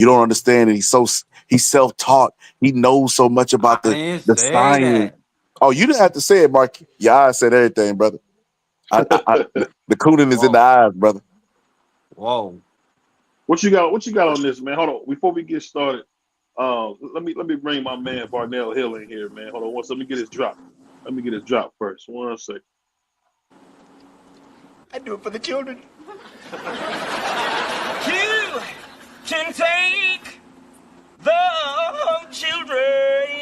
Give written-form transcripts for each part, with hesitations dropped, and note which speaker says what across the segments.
Speaker 1: You don't understand it. He's self-taught. He knows so much about
Speaker 2: I didn't
Speaker 1: the
Speaker 2: say
Speaker 1: science.
Speaker 2: that.
Speaker 1: Oh, you didn't have to say it, Mark. Your eyes said everything, brother. The cooning is in the
Speaker 2: Whoa,
Speaker 1: eyes, brother.
Speaker 2: whoa.
Speaker 3: What you got? What you got on this, man? Hold on. Before we get started, let me bring my man Barnell Hill in here, man. Hold on. Let me get his drop. Let me get his drop first. 1 second.
Speaker 4: I do it for the children. You can take the children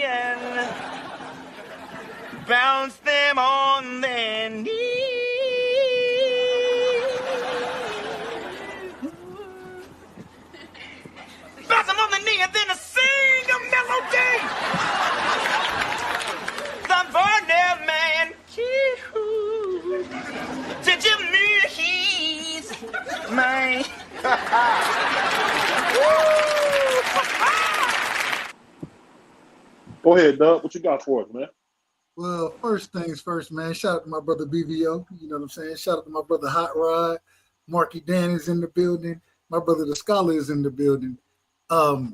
Speaker 4: and bounce them on their knees. Bounce them on the knee and then sing a melody. The Varnell man. Did you mean he's mine?
Speaker 3: Go ahead, Doug. What you got for us, man?
Speaker 5: Well, first things first, man. Shout out to my brother BVO. You know what I'm saying? Shout out to my brother Hot Rod. Marky Dan is in the building. My brother the Scholar is in the building. I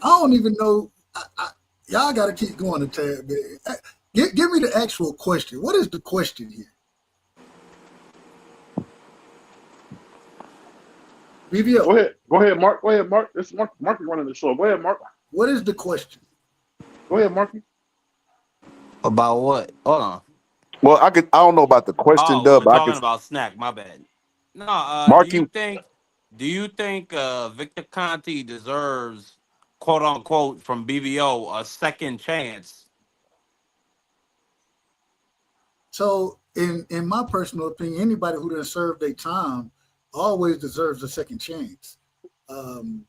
Speaker 5: don't even know. Y'all got to keep going a tad bit. Give me the actual question. What is the question here? BVO.
Speaker 3: Go ahead, Mark. Go ahead, Mark. This is Mark is running the show. Go ahead, Mark.
Speaker 5: What is the question?
Speaker 3: Go ahead, Marky.
Speaker 2: About what? Hold on.
Speaker 1: Well, I don't know about the question,
Speaker 2: Oh, we
Speaker 1: Dub,
Speaker 2: were
Speaker 1: but I
Speaker 2: talking
Speaker 1: can.
Speaker 2: about snack. My bad. No.
Speaker 1: Marky,
Speaker 2: Do you think Victor Conti deserves, quote unquote, from BVO a second chance?
Speaker 5: So, in my personal opinion, anybody who done served their time always deserves a second chance. I'm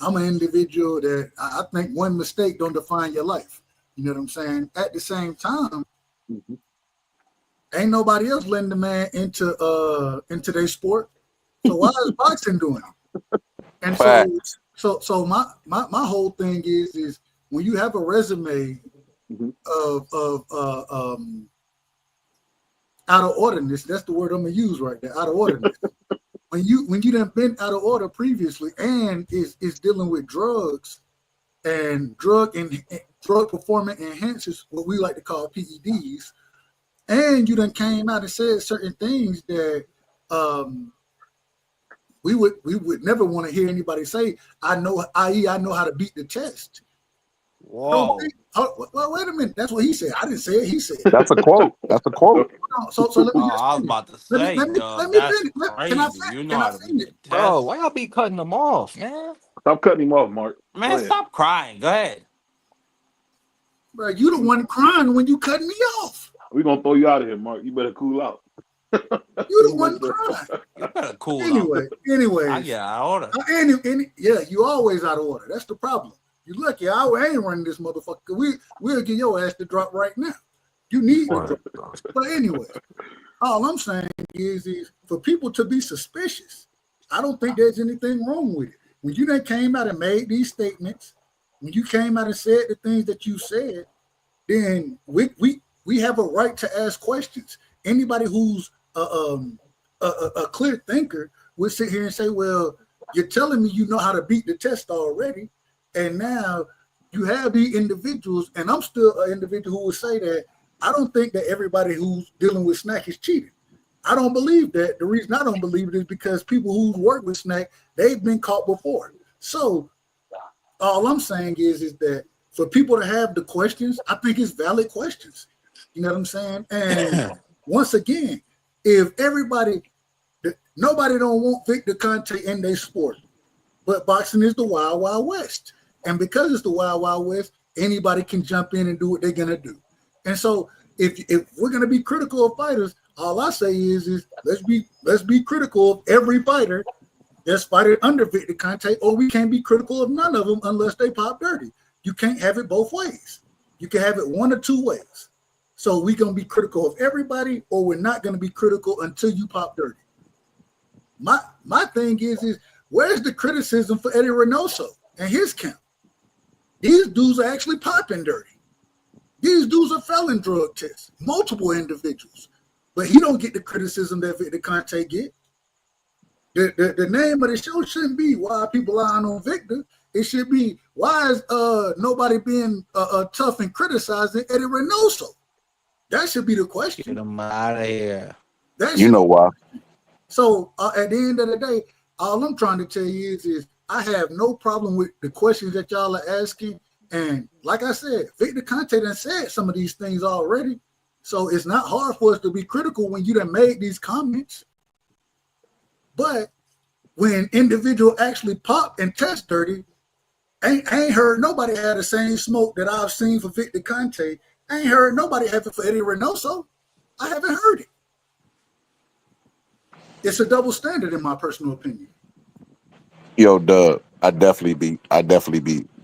Speaker 5: an individual that I think one mistake don't define your life. You know what I'm saying? At the same time, ain't nobody else letting the man into their sport. So why is boxing doing it? And so my whole thing is when you have a resume of out of orderness, that's the word I'm gonna use right there, out of orderness. when you done been out of order previously and is dealing with drugs and drug performance enhancers, what we like to call PEDs, and you done came out and said certain things that we would never want to hear anybody say. I know how to beat the test.
Speaker 2: Whoa.
Speaker 5: Well, wait a minute. That's what he said. I didn't say it. He said it.
Speaker 1: That's a quote. That's a quote.
Speaker 5: So let me just
Speaker 2: I was
Speaker 5: finish.
Speaker 2: about to say,
Speaker 5: Let me
Speaker 2: that's
Speaker 5: finish.
Speaker 2: crazy.
Speaker 5: Can I finish?
Speaker 2: You know
Speaker 5: Can
Speaker 2: how
Speaker 5: I
Speaker 2: to beat
Speaker 5: finish?
Speaker 2: the test.
Speaker 6: Bro, why y'all be cutting them off, man?
Speaker 3: Stop cutting him off, Mark.
Speaker 2: Man, stop crying. Go ahead.
Speaker 5: Bro, you the one crying when you cutting me off.
Speaker 3: We're going to throw you out of here, Mark. You better cool out.
Speaker 5: You the one crying.
Speaker 2: You better cool
Speaker 5: Anyway,
Speaker 2: I get out of
Speaker 5: order. Yeah, you always out of order. That's the problem. You lucky I ain't running this motherfucker. We'll get your ass to drop right now. You need to drop. But anyway, all I'm saying is for people to be suspicious, I don't think there's anything wrong with it. When you then came out and made these statements, when you came out and said the things that you said, then we have a right to ask questions. Anybody who's a clear thinker would sit here and say, well, you're telling me you know how to beat the test already, and now you have these individuals, and I'm still an individual who would say that I don't think that everybody who's dealing with snack is cheating. I don't believe that. The reason I don't believe it is because people who work with snack, they've been caught before. So all I'm saying is that for people to have the questions, I think it's valid questions. You know what I'm saying? And once again, if nobody don't want Victor Conte in their sport, but boxing is the Wild Wild West. And because it's the Wild Wild West, anybody can jump in and do what they're gonna do. And so if we're gonna be critical of fighters, all I say is let's be critical of every fighter that's fighting under Victor Conte, or we can't be critical of none of them unless they pop dirty. You can't have it both ways. You can have it one or two ways. So we're gonna be critical of everybody, or we're not gonna be critical until you pop dirty. My thing is where's the criticism for Eddie Reynoso and his camp? These dudes are actually popping dirty. These dudes are failing drug tests, multiple individuals. But he don't get the criticism that Victor Conte get. The name of the show shouldn't be why people lying on Victor. It should be why is nobody being tough and criticizing Eddie Reynoso. That should be the question.
Speaker 6: Get him out of here.
Speaker 1: You know why?
Speaker 5: So at the end of the day, all I'm trying to tell you is I have no problem with the questions that y'all are asking. And like I said, Victor Conte done said some of these things already. So it's not hard for us to be critical when you done made these comments. But when individual actually pop and test dirty, I ain't heard nobody have the same smoke that I've seen for Victor Conte. I ain't heard nobody have it for Eddie Reynoso. I haven't heard it. It's a double standard in my personal opinion.
Speaker 1: Yo, Doug, I definitely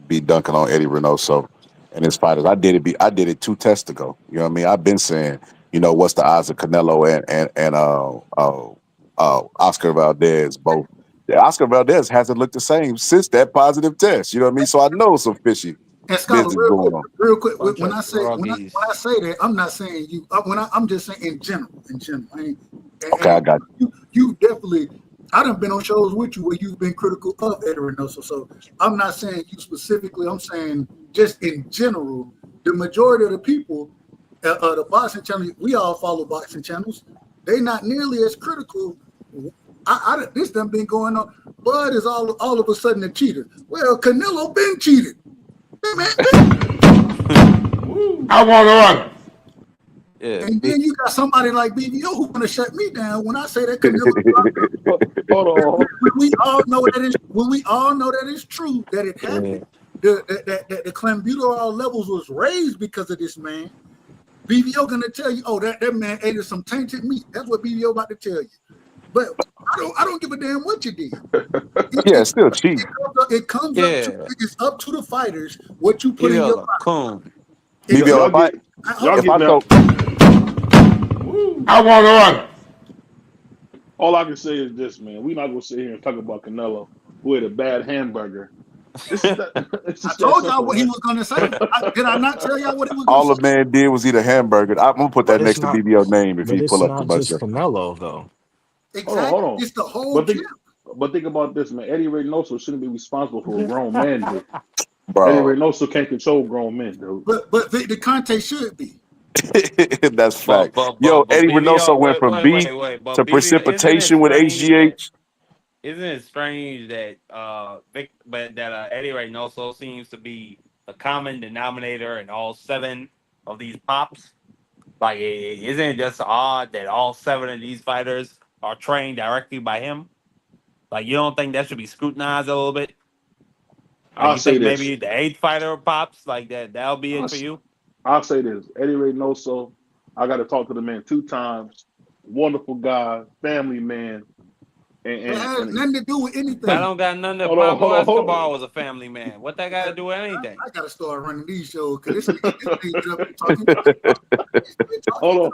Speaker 1: be dunking on Eddie Reynoso and his fighters. I did it 2 tests ago. You know what I mean? I've been saying, what's the odds of Canelo and Oscar Valdez both? Oscar Valdez hasn't looked the same since that positive test. You know what I mean? So I know some fishy business going on.
Speaker 5: Real quick. When I say that, I'm not saying you. I'm just saying in general.
Speaker 1: Okay, I got
Speaker 5: you. You definitely. I done been on shows with you where you've been critical of Eddie Reynoso. So I'm not saying you specifically. I'm saying just in general, the majority of the people, the boxing channels, we all follow boxing channels. They're not nearly as critical. This done been going on. Bud is all of a sudden a cheater. Well, Canelo been cheated.
Speaker 7: I want to run.
Speaker 6: Yeah.
Speaker 5: And then you got somebody like BVO who want to shut me down when I say that Canelo.
Speaker 3: Hold on.
Speaker 5: When we all know that it's true that it happened. That the clenbuterol levels was raised because of this man. BVO gonna tell you, oh, that man ate some tainted meat. That's what BVO about to tell you. But I don't give a damn what you did.
Speaker 1: it's still cheap.
Speaker 5: It comes up to it's up to the fighters what you put in your
Speaker 6: body.
Speaker 7: I want to run.
Speaker 3: All I can say is this, man. We're not gonna sit here and talk about Canelo, who ate a bad hamburger. I
Speaker 5: told y'all what he was gonna say. Did I not tell y'all what he was gonna say?
Speaker 1: All the man did was eat a hamburger. I'm gonna put that next to BBO name if he pull up
Speaker 6: the
Speaker 1: commercial.
Speaker 6: It's not just Canelo though.
Speaker 5: Exactly.
Speaker 3: Hold on.
Speaker 5: It's the whole
Speaker 3: but think about this, man. Eddie Reynoso shouldn't be responsible for a grown man. Dude.
Speaker 1: Bro.
Speaker 3: Eddie Reynoso can't control grown men, dude.
Speaker 5: But the Conte should be.
Speaker 1: That's fact. Eddie Reynoso went from beef to precipitation with HGH.
Speaker 2: Isn't it strange that Eddie Reynoso seems to be the common denominator in all 7 of these pops? Like, isn't it just odd that all 7 of these fighters are trained directly by him? Like, you don't think that should be scrutinized a little bit?
Speaker 3: I'll say this.
Speaker 2: Maybe the 8th fighter pops like that'll be it for you?
Speaker 3: I'll say this. Eddie Reynoso, I got to talk to the man 2 times. Wonderful guy, family man.
Speaker 5: It has nothing to do with anything.
Speaker 2: That don't got nothing to Pablo Escobar was a family man. What that got to do with anything?
Speaker 5: I got to start running these shows because this
Speaker 3: Hold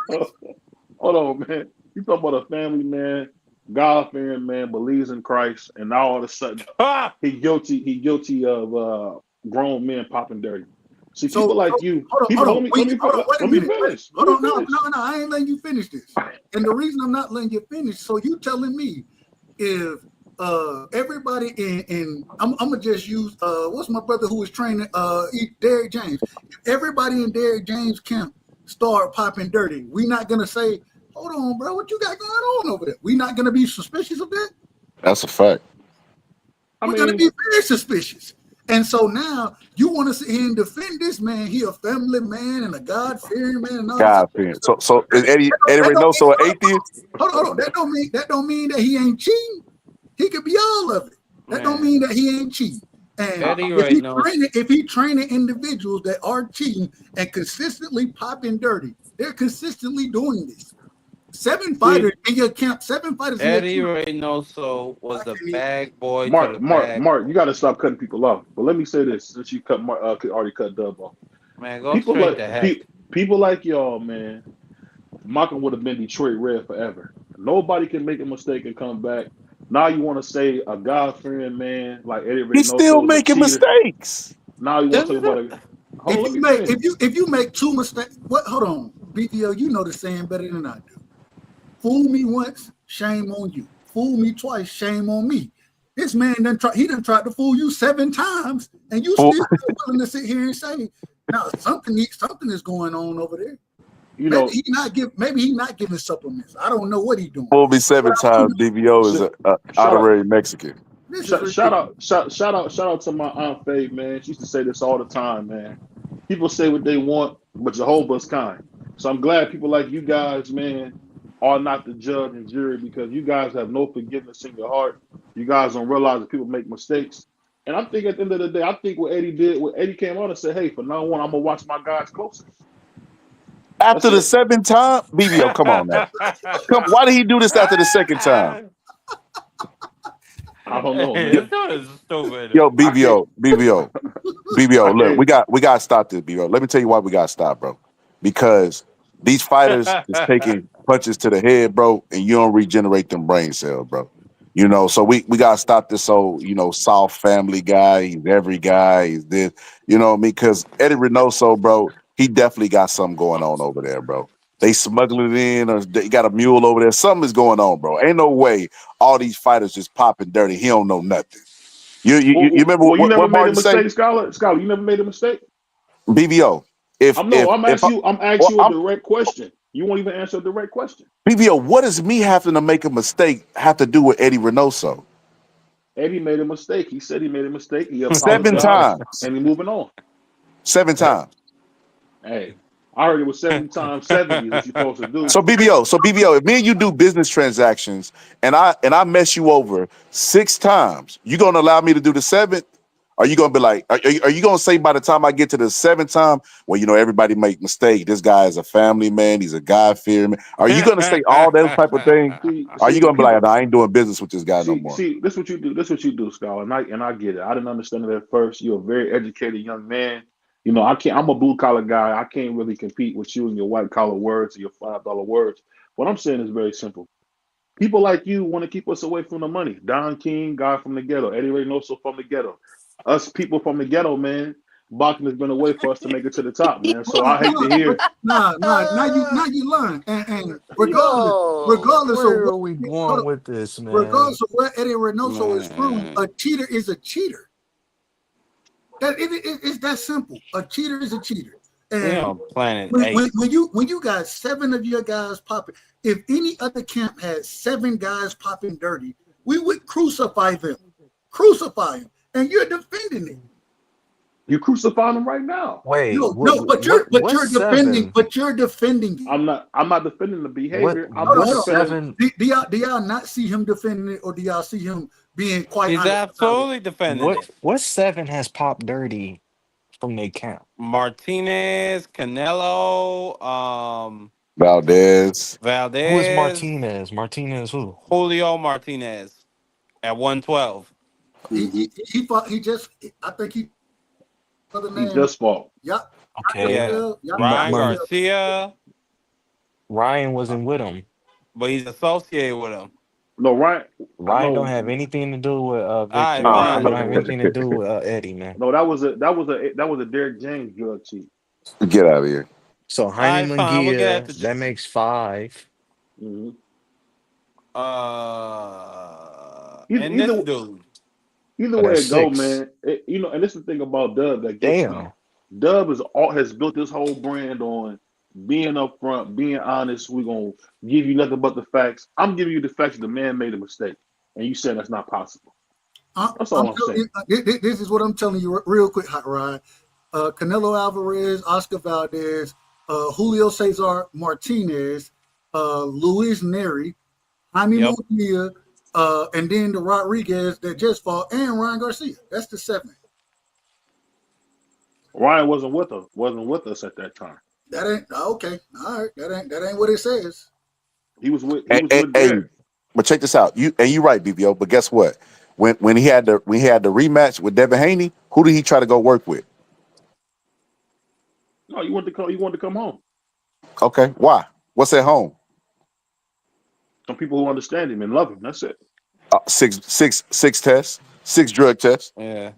Speaker 3: on, man. You talking about a family man, God-fearing man, believes in Christ, and now all of a sudden he guilty of grown men popping dirty. See, people like you. Let me finish.
Speaker 5: Hold on, no, I ain't letting you finish this. And the reason I'm not letting you finish, so you telling me if everybody in I'm gonna just use what's my brother who was training Derrick James. If everybody in Derrick James camp start popping dirty, we not gonna say, hold on, bro, what you got going on over there? We not gonna be suspicious of that?
Speaker 1: That's a fact.
Speaker 5: We're gonna be very suspicious. And so now you want to sit here and defend this man. He a family man and a God-fearing man. And all
Speaker 1: God-fearing. So is Eddie Reynoso an atheist?
Speaker 5: Hold on. That don't mean that he ain't cheating. He could be all of it. That don't mean that he ain't cheating. And if he training individuals that are cheating and consistently popping dirty, they're consistently doing this. 7 fighters in your camp. 7 fighters.
Speaker 2: Eddie Reynoso was a bag boy.
Speaker 3: Mark, you got to stop cutting people off. But let me say this: since you already cut Dub off,
Speaker 2: man, go straight to heck.
Speaker 3: People like y'all, man. Malcolm would have been Detroit Red forever. Nobody can make a mistake and come back. Now you want to say a God-fearing man like Eddie Reynoso?
Speaker 1: He's still making mistakes.
Speaker 3: Now you want to talk about it?
Speaker 5: If you make 2 mistakes, what? Hold on, BVO, you know the saying better than I do. Fool me once, shame on you. fool me twice, shame on me. This man done tried to fool you 7 times, and you still willing to sit here and say, now something is going on over there.
Speaker 3: You
Speaker 5: Maybe
Speaker 3: know,
Speaker 5: he not giving supplements. I don't know what he's doing.
Speaker 1: Fool me 7 times. BVO is a
Speaker 3: shout out,
Speaker 1: honorary Mexican.
Speaker 5: This is
Speaker 3: shout
Speaker 5: ridiculous.
Speaker 3: out, shout out to my aunt Faye, man. She used to say this all the time, man. People say what they want, but Jehovah's kind. So I'm glad people like you guys, man, are not the judge and jury because you guys have no forgiveness in your heart. You guys don't realize that people make mistakes. And I think at the end of the day, I think what Eddie did, what Eddie came on and said, hey, from now on, I'm gonna watch my guys closer.
Speaker 1: After the
Speaker 3: That's it.
Speaker 1: 7th time, BVO, come on now. Why did he do this after the 2nd time?
Speaker 3: I don't know, man.
Speaker 2: This dude is stupid.
Speaker 1: Yo, BVO. Look,
Speaker 3: can't.
Speaker 1: we gotta stop this, BVO. Let me tell you why we gotta stop, bro. Because these fighters is taking punches to the head, bro, and you don't regenerate them brain cells, bro. You know, so we gotta stop this old, soft family guy. He's every guy. He's this, you know what I mean? Because Eddie Reynoso, bro, he definitely got something going on over there, bro. They smuggling it in, or they got a mule over there. Something is going on, bro. Ain't no way all these fighters just popping dirty. He don't know nothing. You remember
Speaker 3: you never
Speaker 1: what
Speaker 3: made a
Speaker 1: Martin said?
Speaker 3: mistake, Scholar? Scholar, you never made a mistake?
Speaker 1: BVO.
Speaker 3: I'm asking you a direct question. You won't even answer a direct question.
Speaker 1: BVO, what does me having to make a mistake have to do with Eddie Reynoso?
Speaker 3: Eddie made a mistake. He said he made a mistake. He
Speaker 1: 7
Speaker 3: apologized,
Speaker 1: times.
Speaker 3: and he's moving on.
Speaker 1: 7 times.
Speaker 3: Hey, I heard it was 70 times 70 is what you're supposed to do.
Speaker 1: So BVO, if me and you do business transactions and I mess you over 6 times, you gonna allow me to do the 7th? Are you gonna be like, are you gonna say by the time I get to the 7th time, well, everybody make mistakes. This guy is a family man, he's a God-fearing man. Are you gonna say all those type of things? Are you gonna be like, no, I ain't doing business with this guy no more?
Speaker 3: See, this is what you do. This is what you do, Scholar. And I get it. I didn't understand it at first. You're a very educated young man. I'm a blue collar guy. I can't really compete with you and your white collar words or your $5 words. What I'm saying is very simple. People like you want to keep us away from the money. Don King, guy from the ghetto. Eddie Reynoso from the ghetto. Us people from the ghetto, man. Boxing has been a way for us to make it to the top, man. So I hate to hear.
Speaker 5: Now you learn. And regardless
Speaker 6: where
Speaker 5: of
Speaker 6: are we going with this, man?
Speaker 5: regardless of where Eddie Reynoso is from, a cheater is a cheater. It's that simple. A cheater is a cheater. And when you got 7 of your guys popping, if any other camp had 7 guys popping dirty, we would crucify them. Crucify them. And you're defending it.
Speaker 3: You crucifying them right now.
Speaker 6: Wait,
Speaker 5: but you're defending it.
Speaker 3: I'm not defending the behavior.
Speaker 6: What's 7?
Speaker 5: Do y'all not see him defending it, or do y'all see him being quite
Speaker 2: He's
Speaker 5: honest
Speaker 2: absolutely defending it.
Speaker 6: What 7 has popped dirty from their camp?
Speaker 2: Martinez, Canelo,
Speaker 1: Valdez.
Speaker 6: Who is Martinez? Martinez who?
Speaker 2: Julio Martinez at 112.
Speaker 5: He fought. I think he.
Speaker 3: He just fought.
Speaker 5: Yep.
Speaker 6: Okay.
Speaker 2: Yeah. Ryan Garcia.
Speaker 6: Ryan wasn't with him,
Speaker 2: but he's associated with him.
Speaker 3: No,
Speaker 6: Ryan don't have anything to do with Victor.
Speaker 2: Right,
Speaker 6: Ryan don't have anything to do with Eddie, man.
Speaker 3: No, that was a Derrick James drug cheat.
Speaker 1: Get out of here.
Speaker 6: So Jaime Munguia, that makes 5.
Speaker 3: Mm-hmm.
Speaker 2: And this dude.
Speaker 3: Either way it go, man. And this is the thing about Dub that gets me. Dub has built this whole brand on being upfront, being honest. We're gonna give you nothing but the facts. I'm giving you the facts that the man made a mistake, and you said that's not possible. That's all I'm saying.
Speaker 5: This is what I'm telling you real quick, Hot Rod. Canelo Alvarez, Oscar Valdez, Julio Cesar Martinez, Luis Neri, Jaime Munguia, and then the Rodriguez that just fought, and Ryan Garcia. That's the 7.
Speaker 3: Ryan wasn't with us at that time.
Speaker 5: That ain't okay. All right, that ain't what it says.
Speaker 3: He was with.
Speaker 1: But check this out. You right, BBO. But guess what? When he had the rematch with Devin Haney, who did he try to go work with?
Speaker 3: No, you wanted to come home.
Speaker 1: Okay, why? What's at home?
Speaker 3: Some people who understand him and love him. That's it.
Speaker 1: 6 tests, 6 drug tests.
Speaker 2: Yeah.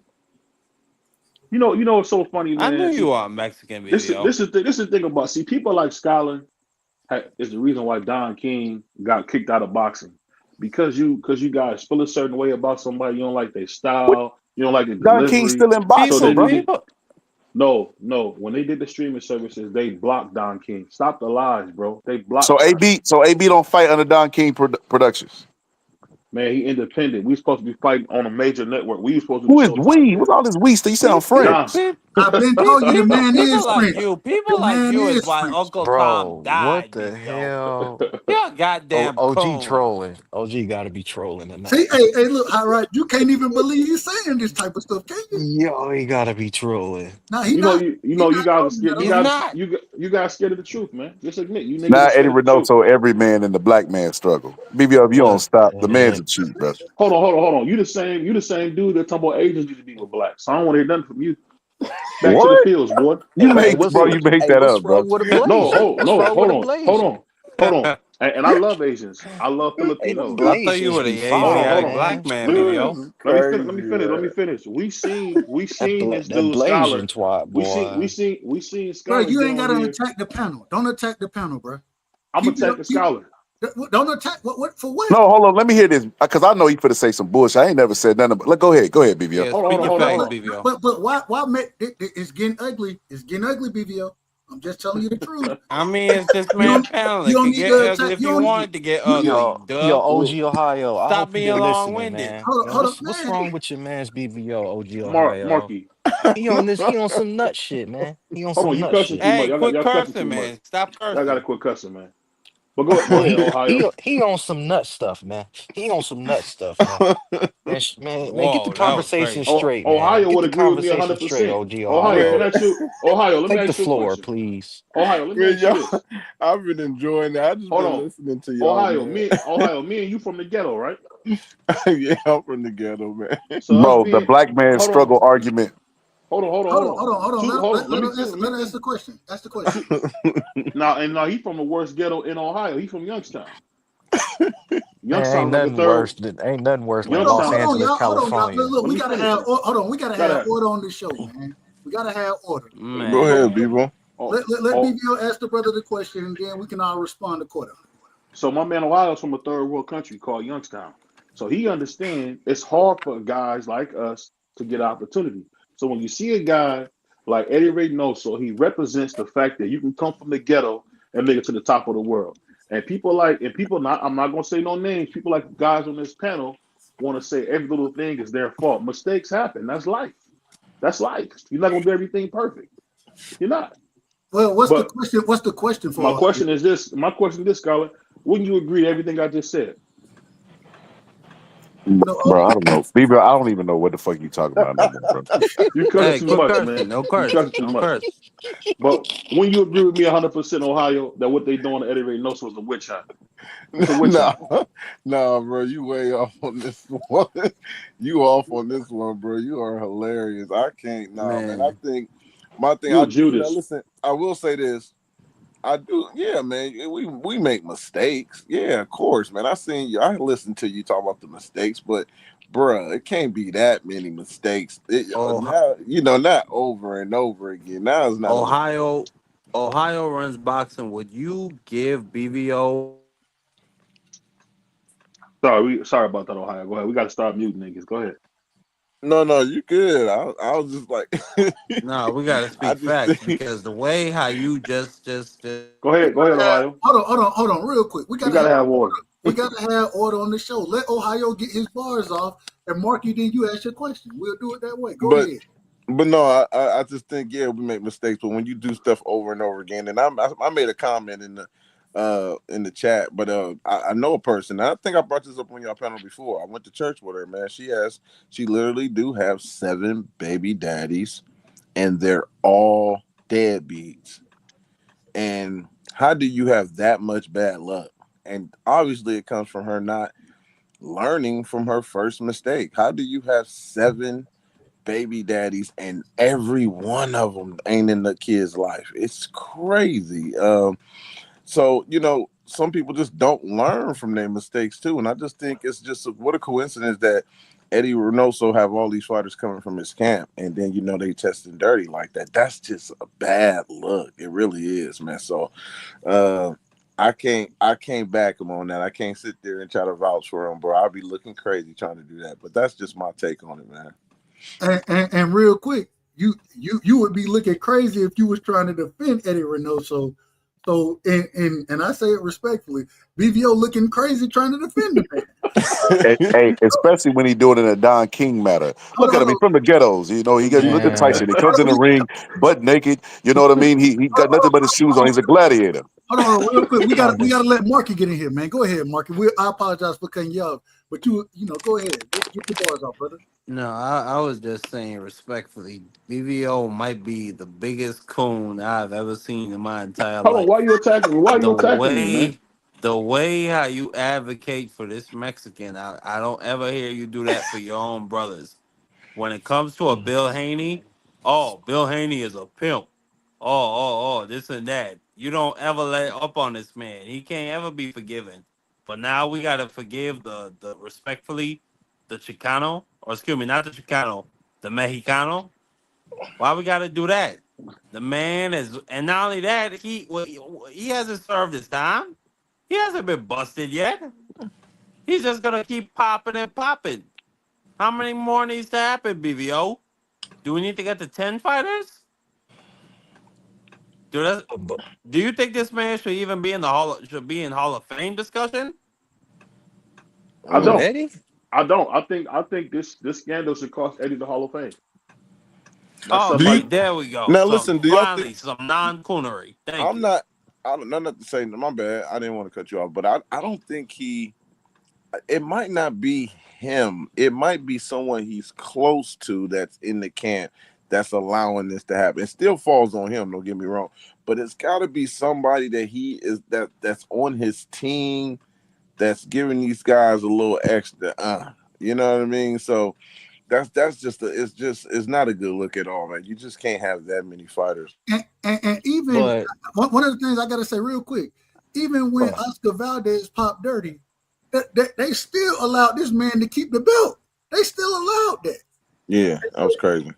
Speaker 3: You know what's so funny, man?
Speaker 2: I knew you are Mexican,
Speaker 3: This is the thing about people like Scotland is the reason why Don King got kicked out of boxing. because you guys feel a certain way about somebody, you don't like their style, you don't like the
Speaker 1: Don King
Speaker 3: delivery.
Speaker 1: still in
Speaker 3: So
Speaker 1: boxing,
Speaker 3: then
Speaker 1: bro.
Speaker 3: no. When they did the streaming services, they blocked Don King. Stop the lies, bro. They blocked
Speaker 1: So
Speaker 3: Don King.
Speaker 1: AB don't fight under Don King Productions.
Speaker 3: Man, he independent. We supposed to be fighting on a major network. We supposed to do
Speaker 1: Who
Speaker 3: the
Speaker 1: is
Speaker 3: Showtime
Speaker 1: we?
Speaker 3: deal.
Speaker 1: What's all this we? You sound
Speaker 3: Don.
Speaker 1: French.
Speaker 5: I've been told you the man
Speaker 2: People
Speaker 5: is
Speaker 2: like
Speaker 5: French.
Speaker 2: you. People
Speaker 5: The
Speaker 2: like
Speaker 5: man
Speaker 2: you is
Speaker 5: is
Speaker 2: why
Speaker 5: French.
Speaker 2: Uncle Tom
Speaker 6: Bro, what
Speaker 2: died,
Speaker 6: the
Speaker 2: BBO.
Speaker 6: hell?
Speaker 2: You're a goddamn
Speaker 6: OG
Speaker 2: coon.
Speaker 6: trolling. OG got to be trolling
Speaker 5: See,
Speaker 6: tonight.
Speaker 5: hey, look, all right, you can't even believe he's saying this type of stuff, can you?
Speaker 6: Yo, he got to be trolling.
Speaker 5: No, he
Speaker 3: You know,
Speaker 5: not.
Speaker 3: you
Speaker 5: He
Speaker 3: know, you
Speaker 5: not
Speaker 3: guys are
Speaker 5: trolling
Speaker 3: scared.
Speaker 5: at
Speaker 3: You
Speaker 2: He's
Speaker 5: all.
Speaker 3: guys,
Speaker 2: not.
Speaker 3: you guys scared of the truth, man. Just admit you niggas
Speaker 1: Now
Speaker 3: are
Speaker 1: Eddie
Speaker 3: scared of the truth.
Speaker 1: Reynoso, every man in the black man struggle. BBL, if you don't
Speaker 6: What
Speaker 1: stop, the man's
Speaker 6: the
Speaker 1: a cheat, bro.
Speaker 3: Hold on. You the same dude that talking about Asians need to be with blacks. So I don't want to hear nothing from you. Back to the
Speaker 1: What?
Speaker 3: fields, boy.
Speaker 1: You
Speaker 3: Back to
Speaker 6: Hey,
Speaker 3: the
Speaker 1: make, bro? You
Speaker 3: fields.
Speaker 1: make that
Speaker 6: what's
Speaker 1: up, bro.
Speaker 6: wrong with a
Speaker 3: No,
Speaker 6: Blasian? What's wrong with a
Speaker 3: hold
Speaker 6: Blasian?
Speaker 3: on, hold on. And I love Asians. I love
Speaker 6: Hey, them
Speaker 3: Filipinos.
Speaker 2: I thought you
Speaker 6: Blasians
Speaker 2: were
Speaker 6: be
Speaker 2: the
Speaker 6: fire,
Speaker 3: Hold
Speaker 2: Asiatic
Speaker 3: on.
Speaker 2: black
Speaker 6: man.
Speaker 2: man,
Speaker 3: Let,
Speaker 2: BBO.
Speaker 7: This is
Speaker 3: let me
Speaker 7: crazy,
Speaker 3: finish. We seen this
Speaker 6: That
Speaker 3: dude
Speaker 6: Blasian
Speaker 3: Scholar.
Speaker 6: twat, boy.
Speaker 3: We seen
Speaker 5: Bro,
Speaker 3: Scholar
Speaker 5: you
Speaker 3: get
Speaker 5: ain't
Speaker 3: on
Speaker 5: gotta
Speaker 3: here.
Speaker 5: attack the panel. Don't attack the panel, bro.
Speaker 3: I'm
Speaker 5: Keep it up.
Speaker 3: attacking Scholar.
Speaker 5: Don't attack. What for? What?
Speaker 1: No, hold on. Let me hear this because I know you finna say some bullshit. I ain't never said nothing. But go ahead, BBL.
Speaker 2: Yeah,
Speaker 3: Hold
Speaker 2: speak
Speaker 3: on,
Speaker 2: your
Speaker 3: hold on,
Speaker 2: facts,
Speaker 3: hold
Speaker 5: But
Speaker 3: on.
Speaker 2: BBO.
Speaker 5: but why make it's getting ugly? It's getting ugly, BVO. I'm just telling you the truth.
Speaker 2: I mean, it's this
Speaker 5: You
Speaker 2: man
Speaker 5: don't
Speaker 2: panel.
Speaker 5: you
Speaker 2: It
Speaker 5: don't
Speaker 2: could
Speaker 5: need
Speaker 2: get
Speaker 5: to
Speaker 2: ugly
Speaker 5: attack.
Speaker 2: if you want it to get
Speaker 5: You
Speaker 2: ugly.
Speaker 6: Yo,
Speaker 2: Duh.
Speaker 6: OG Ohio. I
Speaker 2: Stop
Speaker 6: hope
Speaker 2: being
Speaker 6: you're
Speaker 2: long
Speaker 6: listening,
Speaker 2: winded.
Speaker 6: man.
Speaker 5: hold on,
Speaker 6: Man,
Speaker 5: hold on,
Speaker 6: what's
Speaker 5: man.
Speaker 6: wrong with your man's BBO, OG Ohio?
Speaker 3: Marky.
Speaker 6: He on some nut shit, man. He on
Speaker 3: Hold on,
Speaker 6: some
Speaker 3: you
Speaker 6: nut
Speaker 3: cussing
Speaker 6: shit.
Speaker 3: too much.
Speaker 2: Hey, quit
Speaker 3: Y'all cussing too
Speaker 2: cursing,
Speaker 3: much.
Speaker 2: man. Stop
Speaker 3: Y'all gotta
Speaker 2: cursing.
Speaker 3: quit cussing, man. But go
Speaker 6: Boy,
Speaker 3: ahead, Ohio.
Speaker 6: he on some nut stuff, man. He on some nut stuff, man. Man, get the
Speaker 2: Whoa, that was
Speaker 6: conversation
Speaker 2: crazy.
Speaker 6: straight, man.
Speaker 3: Ohio
Speaker 6: Get
Speaker 3: would
Speaker 6: the
Speaker 3: agree with me
Speaker 6: conversation straight,
Speaker 3: 100%.
Speaker 6: OG
Speaker 3: Ohio,
Speaker 7: man.
Speaker 3: can I
Speaker 6: Ohio.
Speaker 3: ask you? Ohio, let me
Speaker 6: Take the
Speaker 3: ask you a
Speaker 6: floor,
Speaker 3: question.
Speaker 6: please.
Speaker 3: Ohio, let me
Speaker 7: Man,
Speaker 3: ask you
Speaker 7: y'all,
Speaker 3: this.
Speaker 7: I've been enjoying that. I just
Speaker 3: Hold
Speaker 7: been
Speaker 3: on,
Speaker 7: listening to y'all, man.
Speaker 3: Me and you from the ghetto, right?
Speaker 7: Yeah, I'm from the ghetto, man.
Speaker 3: So us
Speaker 1: Bro, the
Speaker 3: being,
Speaker 1: black man
Speaker 3: hold on,
Speaker 1: struggle argument.
Speaker 5: Hold on.
Speaker 3: Hold on.
Speaker 5: Let her ask the question. Ask the question.
Speaker 3: Two, now he from the worst ghetto in Ohio. He from Youngstown.
Speaker 6: Man,
Speaker 3: Youngstown like the third.
Speaker 6: ain't nothing worse like Los
Speaker 3: Youngstown.
Speaker 6: Angeles,
Speaker 5: Hold on, y'all.
Speaker 6: California.
Speaker 5: Look,
Speaker 3: Let
Speaker 5: we
Speaker 3: me
Speaker 5: gotta
Speaker 3: finish.
Speaker 5: have. Hold on, we gotta
Speaker 3: Gotta
Speaker 5: have
Speaker 3: have.
Speaker 5: order on this show, man. We gotta have order.
Speaker 7: Go
Speaker 3: So,
Speaker 7: ahead,
Speaker 2: Man.
Speaker 7: Bvo.
Speaker 3: oh,
Speaker 5: Let
Speaker 3: oh,
Speaker 5: BBO ask the brother the question, and then we can all respond accordingly.
Speaker 3: so my man Ohio's from a third world country called Youngstown. So he understands it's hard for guys like us to get opportunity. So when you see a guy like Eddie Reynoso, he represents the fact that you can come from the ghetto and make it to the top of the world. And people not, I'm not gonna say no names. People like guys on this panel want to say every little thing is their fault. Mistakes happen. That's life. That's life. You're not gonna do everything perfect. You're not.
Speaker 5: Well, what's the
Speaker 3: But
Speaker 5: question? What's the question
Speaker 3: my
Speaker 5: for Ohio?
Speaker 3: question is this. My question is this, Scholar. Wouldn't you agree to everything I just said?
Speaker 5: No,
Speaker 1: Bro, I don't know. BBL, I don't even know what the fuck you talking about no more, bro.
Speaker 3: You cussing
Speaker 2: Hey,
Speaker 3: too
Speaker 2: quit
Speaker 3: much,
Speaker 2: cursing.
Speaker 3: man.
Speaker 2: No
Speaker 3: You
Speaker 2: curse.
Speaker 3: cussing too
Speaker 2: Don't
Speaker 3: much.
Speaker 2: curse.
Speaker 3: But when you agree with me 100% Ohio that what they doing at Eddie Reynoso was a witch hunt. It's a witch
Speaker 7: nah,
Speaker 3: hunt.
Speaker 7: nah, bro, you way off on this one. You off on this one, bro. You are hilarious. I can't, nah, man. I
Speaker 2: Man.
Speaker 7: think my thing,
Speaker 3: You
Speaker 7: I
Speaker 3: a
Speaker 7: do. Now,
Speaker 3: Judas.
Speaker 7: listen, I will say this. I do, yeah, man. We make mistakes, yeah, of course, man. I seen you. I listened to you talk about the mistakes, but bruh, it can't be that many mistakes.
Speaker 2: Oh,
Speaker 7: Now, not over and over again. Now it's not over.
Speaker 2: Ohio runs boxing. Would you give BVO?
Speaker 3: Sorry about that, Ohio. Go ahead. We got to start muting niggas. Go ahead.
Speaker 7: No, you good. I was just like,
Speaker 2: No, we got to
Speaker 7: I
Speaker 2: speak
Speaker 7: just
Speaker 2: facts
Speaker 7: think,
Speaker 2: because the way how you just
Speaker 3: Go ahead, Ohio.
Speaker 5: Hold on, real quick.
Speaker 3: We got to have order.
Speaker 5: We gotta have order on the show. Let Ohio get his bars off, and Marky, then you ask your question. We'll do it that way. Go
Speaker 7: but
Speaker 5: ahead.
Speaker 7: But no, I just think yeah we make mistakes, but when you do stuff over and over again, and I made a comment in the chat, but I know a person. And I think I brought this up on your panel before. I went to church with her, man. She literally do have 7 baby daddies, and they're all deadbeats. And how do you have that much bad luck? And obviously, it comes from her not learning from her first mistake. How do you have 7 baby daddies and every one of them ain't in the kid's life? It's crazy. So some people just don't learn from their mistakes too, and I just think it's just what a coincidence that Eddie Reynoso have all these fighters coming from his camp, and then they testing dirty like that. That's just a bad look. It really is, man. So uh I can't back him on that. I can't sit there and try to vouch for him, bro. I'll be looking crazy trying to do that. But that's just my take on it, man.
Speaker 5: And real quick, you would be looking crazy if you was trying to defend Eddie Reynoso. So and I say it respectfully, BVO looking crazy trying to defend the man.
Speaker 1: Hey, especially when he doing it in a Don King matter. Look at him, he's from the ghettos. You know, he got look at Tyson. He comes in the ring butt naked. You know what I mean? He got nothing but his shoes on. He's a gladiator.
Speaker 5: Hold on, real quick. We gotta let Marky get in here, man. Go ahead, Marky. I apologize for cutting you off, but you know, go ahead. Get the bars off, brother.
Speaker 2: No, I was just saying respectfully, BVO might be the biggest coon I've ever seen in my entire
Speaker 3: Hold on, why
Speaker 2: life.
Speaker 3: you attacking me? Why
Speaker 2: The
Speaker 3: you attacking me, man?
Speaker 2: way, the way how you advocate for this Mexican, I don't ever hear you do that for your own brothers. When it comes to a Bill Haney, oh, Bill Haney is a pimp. This and that. You don't ever let up on this man. He can't ever be forgiven. But now we gotta forgive the respectfully, the Chicano, or excuse me, not the Chicano, the Mexicano. Why we gotta do that? The man is, and not only that, he hasn't served his time. He hasn't been busted yet. He's just gonna keep popping and popping. How many more needs to happen, BVO? Do we need to get to 10 fighters? Do that,
Speaker 6: But
Speaker 2: do you think this man should even be in the Hall of Fame discussion?
Speaker 3: I
Speaker 6: who,
Speaker 3: don't.
Speaker 6: Eddie?
Speaker 3: I don't. I think this scandal should cost Eddie the Hall of Fame. That's
Speaker 2: Oh,
Speaker 3: stuff
Speaker 7: Do
Speaker 2: see,
Speaker 7: you
Speaker 3: like
Speaker 2: there we go.
Speaker 7: now
Speaker 2: Some
Speaker 7: listen? Do y'all think
Speaker 2: finally some non-coonery. Thank
Speaker 7: I'm
Speaker 2: you.
Speaker 7: not? I don't know not to say. My bad. I didn't want to cut you off, but I don't think he. It might not be him. It might be someone he's close to that's in the camp that's allowing this to happen. It still falls on him. Don't get me wrong, but it's got to be somebody that he is that's on his team that's giving these guys a little extra. You know what I mean? So that's just it's not a good look at all, man. You just can't have that many fighters.
Speaker 5: And even
Speaker 6: But
Speaker 5: one of the things I gotta say real quick, even when
Speaker 6: uh,
Speaker 5: Oscar Valdez popped dirty, they still allowed this man to keep the belt. They still allowed that.
Speaker 7: Yeah, that was crazy.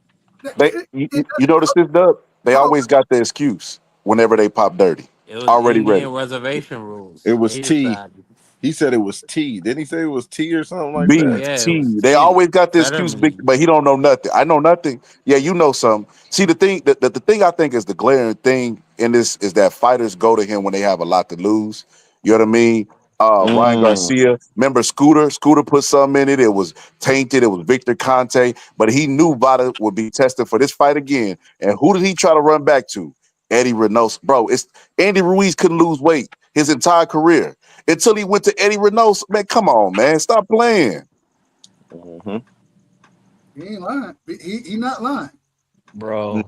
Speaker 1: They you notice this, Dub? They
Speaker 5: Hold on.
Speaker 1: always got the excuse whenever they pop dirty.
Speaker 2: It was
Speaker 1: Already ready.
Speaker 2: Indian reservation
Speaker 7: It
Speaker 2: rules.
Speaker 7: was
Speaker 2: They
Speaker 7: T.
Speaker 2: decided.
Speaker 7: He said it was T. Didn't he say it was T or something like that?
Speaker 1: Beef,
Speaker 2: Yeah, it was
Speaker 1: tea. They
Speaker 2: T.
Speaker 1: always got the
Speaker 2: Better
Speaker 1: excuse,
Speaker 2: me.
Speaker 1: but he don't know nothing. I know nothing. Yeah, you know something. See, the thing I think is the glaring thing in this is that fighters go to him when they have a lot to lose. You know what I mean? Ryan
Speaker 7: Mm.
Speaker 1: Garcia, remember Scooter? Scooter put something in it. It was tainted. It was Victor Conte, but he knew Vada would be tested for this fight again. And who did he try to run back to? Eddie Reynoso, bro. It's Andy Ruiz couldn't lose weight his entire career until he went to Eddie Reynoso. Man, come on, man, stop playing.
Speaker 7: Hmm.
Speaker 5: He ain't lying. He not lying.
Speaker 6: bro,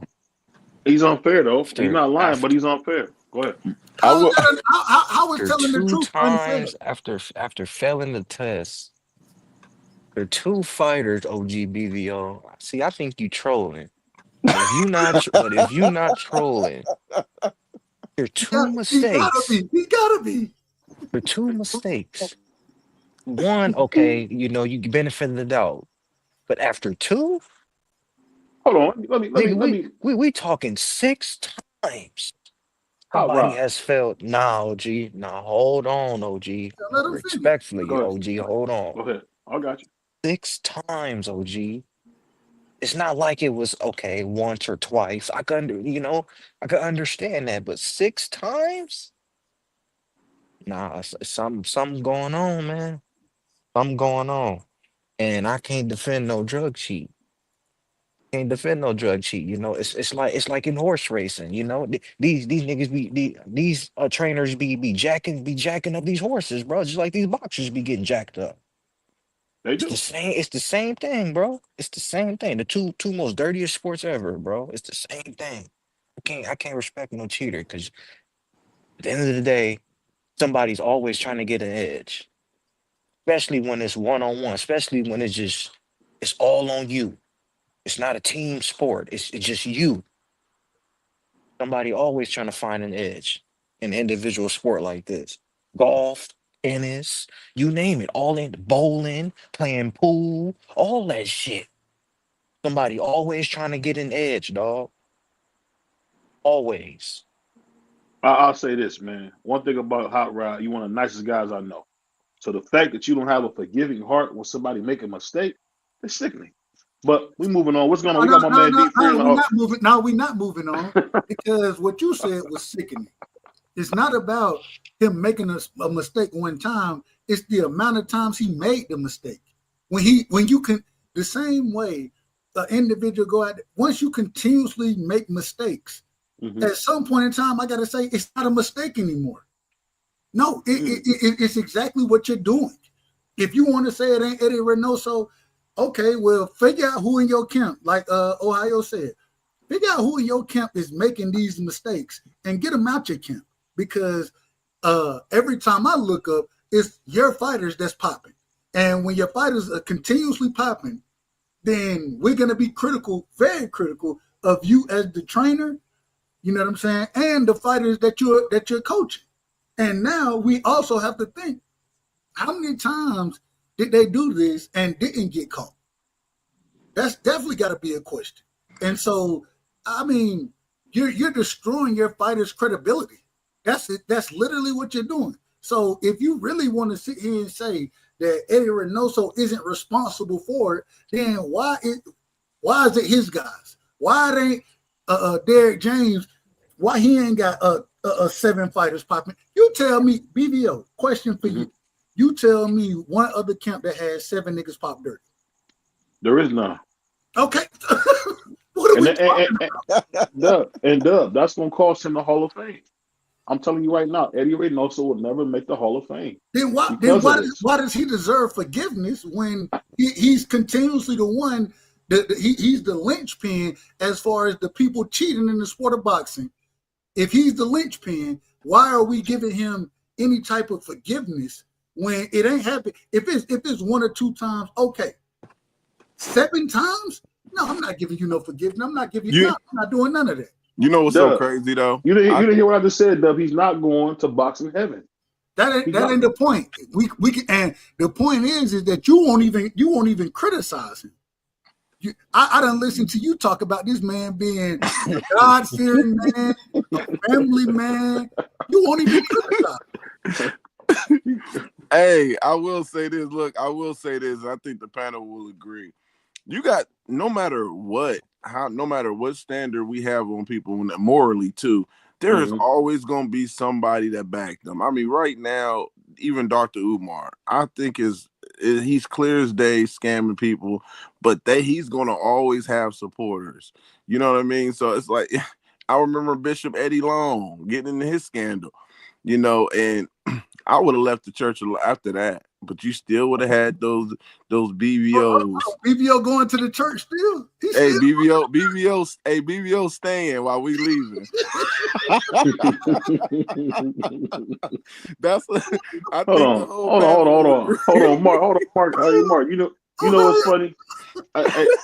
Speaker 3: he's unfair though. He's
Speaker 6: after
Speaker 3: not lying, but
Speaker 6: after
Speaker 3: he's unfair. Go ahead.
Speaker 7: I
Speaker 5: How is
Speaker 7: will.
Speaker 5: that? How is
Speaker 6: after
Speaker 5: telling the
Speaker 6: two
Speaker 5: truth unfair?
Speaker 6: times after failing the test, the two fighters, OGBVO. See, I think you trolling. But if you not trolling, your two
Speaker 5: He gotta
Speaker 6: mistakes.
Speaker 5: be. He gotta be.
Speaker 6: For two mistakes. One, okay, you benefit the doubt. But after two,
Speaker 3: Hold on. Let me let me
Speaker 6: nigga,
Speaker 3: let
Speaker 6: we
Speaker 3: me.
Speaker 6: we we talking six times.
Speaker 3: Hot
Speaker 6: Somebody
Speaker 3: Rod.
Speaker 6: has failed. Nah, OG. Nah, hold on, OG.
Speaker 5: Let him finish.
Speaker 6: Respectfully,
Speaker 3: Go ahead.
Speaker 6: OG, hold on.
Speaker 3: Go ahead. I got you.
Speaker 6: Six times, OG. It's not like it was okay once or twice. I could understand that, but six times? Nah, something going on, man. Something going on. And I can't defend no drug cheat. Can't defend no drug cheat. It's like in horse racing. These niggas these trainers be jacking up these horses, bro. Just like these boxers be getting jacked up.
Speaker 3: They
Speaker 6: It's the
Speaker 3: do.
Speaker 6: same. It's the same thing, bro. It's the same thing. The two most dirtiest sports ever, bro. It's the same thing. I can't respect no cheater because at the end of the day, somebody's always trying to get an edge, especially when it's one on one. Especially when it's all on you. It's not a team sport. It's just you. Somebody always trying to find an edge in an individual sport like this. Golf, tennis, you name it, all in bowling, playing pool, all that shit. Somebody always trying to get an edge, dog. Always.
Speaker 3: I'll say this, man. One thing about Hot Rod, you one of the nicest guys I know. So the fact that you don't have a forgiving heart when somebody make a mistake, it's sickening. But we moving on. What's going on? We got my man D Free in the
Speaker 5: we're
Speaker 3: house.
Speaker 5: not moving. No, we're not moving on because what you said was sickening. It's not about him making a mistake one time. It's the amount of times he made the mistake. When you can, the same way the individual go out, once you continuously make mistakes, at some point in time, I got to say, it's not a mistake anymore. No, it's exactly what you're doing. If you want to say it ain't Eddie Reynoso, okay, well, figure out who in your camp, like Ohio said, figure out who in your camp is making these mistakes and get them out your camp. Because every time I look up, it's your fighters that's popping. And when your fighters are continuously popping, then we're going to be critical, very critical of you as the trainer, you know what I'm saying, and the fighters that you're coaching. And now we also have to think, how many times did they do this and didn't get caught? That's definitely got to be a question. And so, I mean, you're destroying your fighters' credibility. That's it. That's literally what you're doing. So if you really want to sit here and say that Eddie Reynoso isn't responsible for it, then why is it his guys? Why it ain't Derek James? Why he ain't got 7 fighters popping? You tell me, BVO, question for you. You tell me one other camp that has 7 niggas pop dirty.
Speaker 3: There is none.
Speaker 5: Okay. What are we talking about?
Speaker 3: Dub, that's going to cost him the Hall of Fame. I'm telling you right now, Eddie Reynoso will never make the Hall of Fame.
Speaker 5: Then why does he deserve forgiveness when he's continuously the one he's the linchpin as far as the people cheating in the sport of boxing? If he's the linchpin, why are we giving him any type of forgiveness when it ain't happening? If it's 1 or 2 times, okay. 7 times? No, I'm not giving you no forgiveness. I'm not giving you. I'm not doing none of that.
Speaker 7: You know what's so crazy though?
Speaker 3: You didn't hear what I just said, Dub. He's not going to boxing heaven.
Speaker 5: That ain't the point. We can, and the point is that you won't even criticize him. I done listened to you talk about this man being a God-fearing man, a family man. You won't even criticize him.
Speaker 7: Hey, I will say this. Look, I will say this. I think the panel will agree. You got no matter what standard we have on people morally too, there is always going to be somebody that backed them. I mean, right now, even Dr. Umar, I think he's clear as day scamming people, but he's going to always have supporters. You know what I mean? So it's like, I remember Bishop Eddie Long getting into his scandal, you know, and I would have left the church after that, but you still would have had those BVOs.
Speaker 5: BVO going to the church still?
Speaker 7: BVO staying while we leaving. That's
Speaker 3: hold on, Mark. Mark. You know what's funny?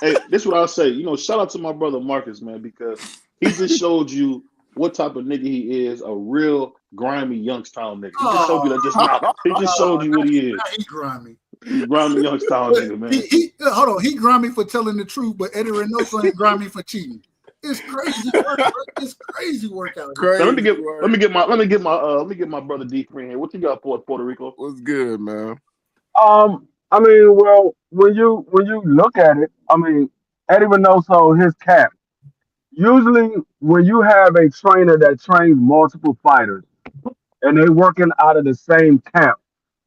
Speaker 3: Hey, this is what I'll say. You know, shout out to my brother Marcus, man, because he just showed you what type of nigga he is, a real grimy Youngstown nigga. He just showed you that just now. He just showed you what he is.
Speaker 5: He grimy.
Speaker 3: Grimy Youngstown nigga, man.
Speaker 5: Hold on, he grimy for telling the truth, but Eddie Reynoso ain't grimy for cheating. It's crazy work. It's crazy work out here.
Speaker 3: So let me get my brother D Free here. What you got for Puerto Rico?
Speaker 7: What's good, man?
Speaker 8: I mean, well, when you look at it, I mean, Eddie Reynoso, his camp. Usually, when you have a trainer that trains multiple fighters and they working out of the same camp,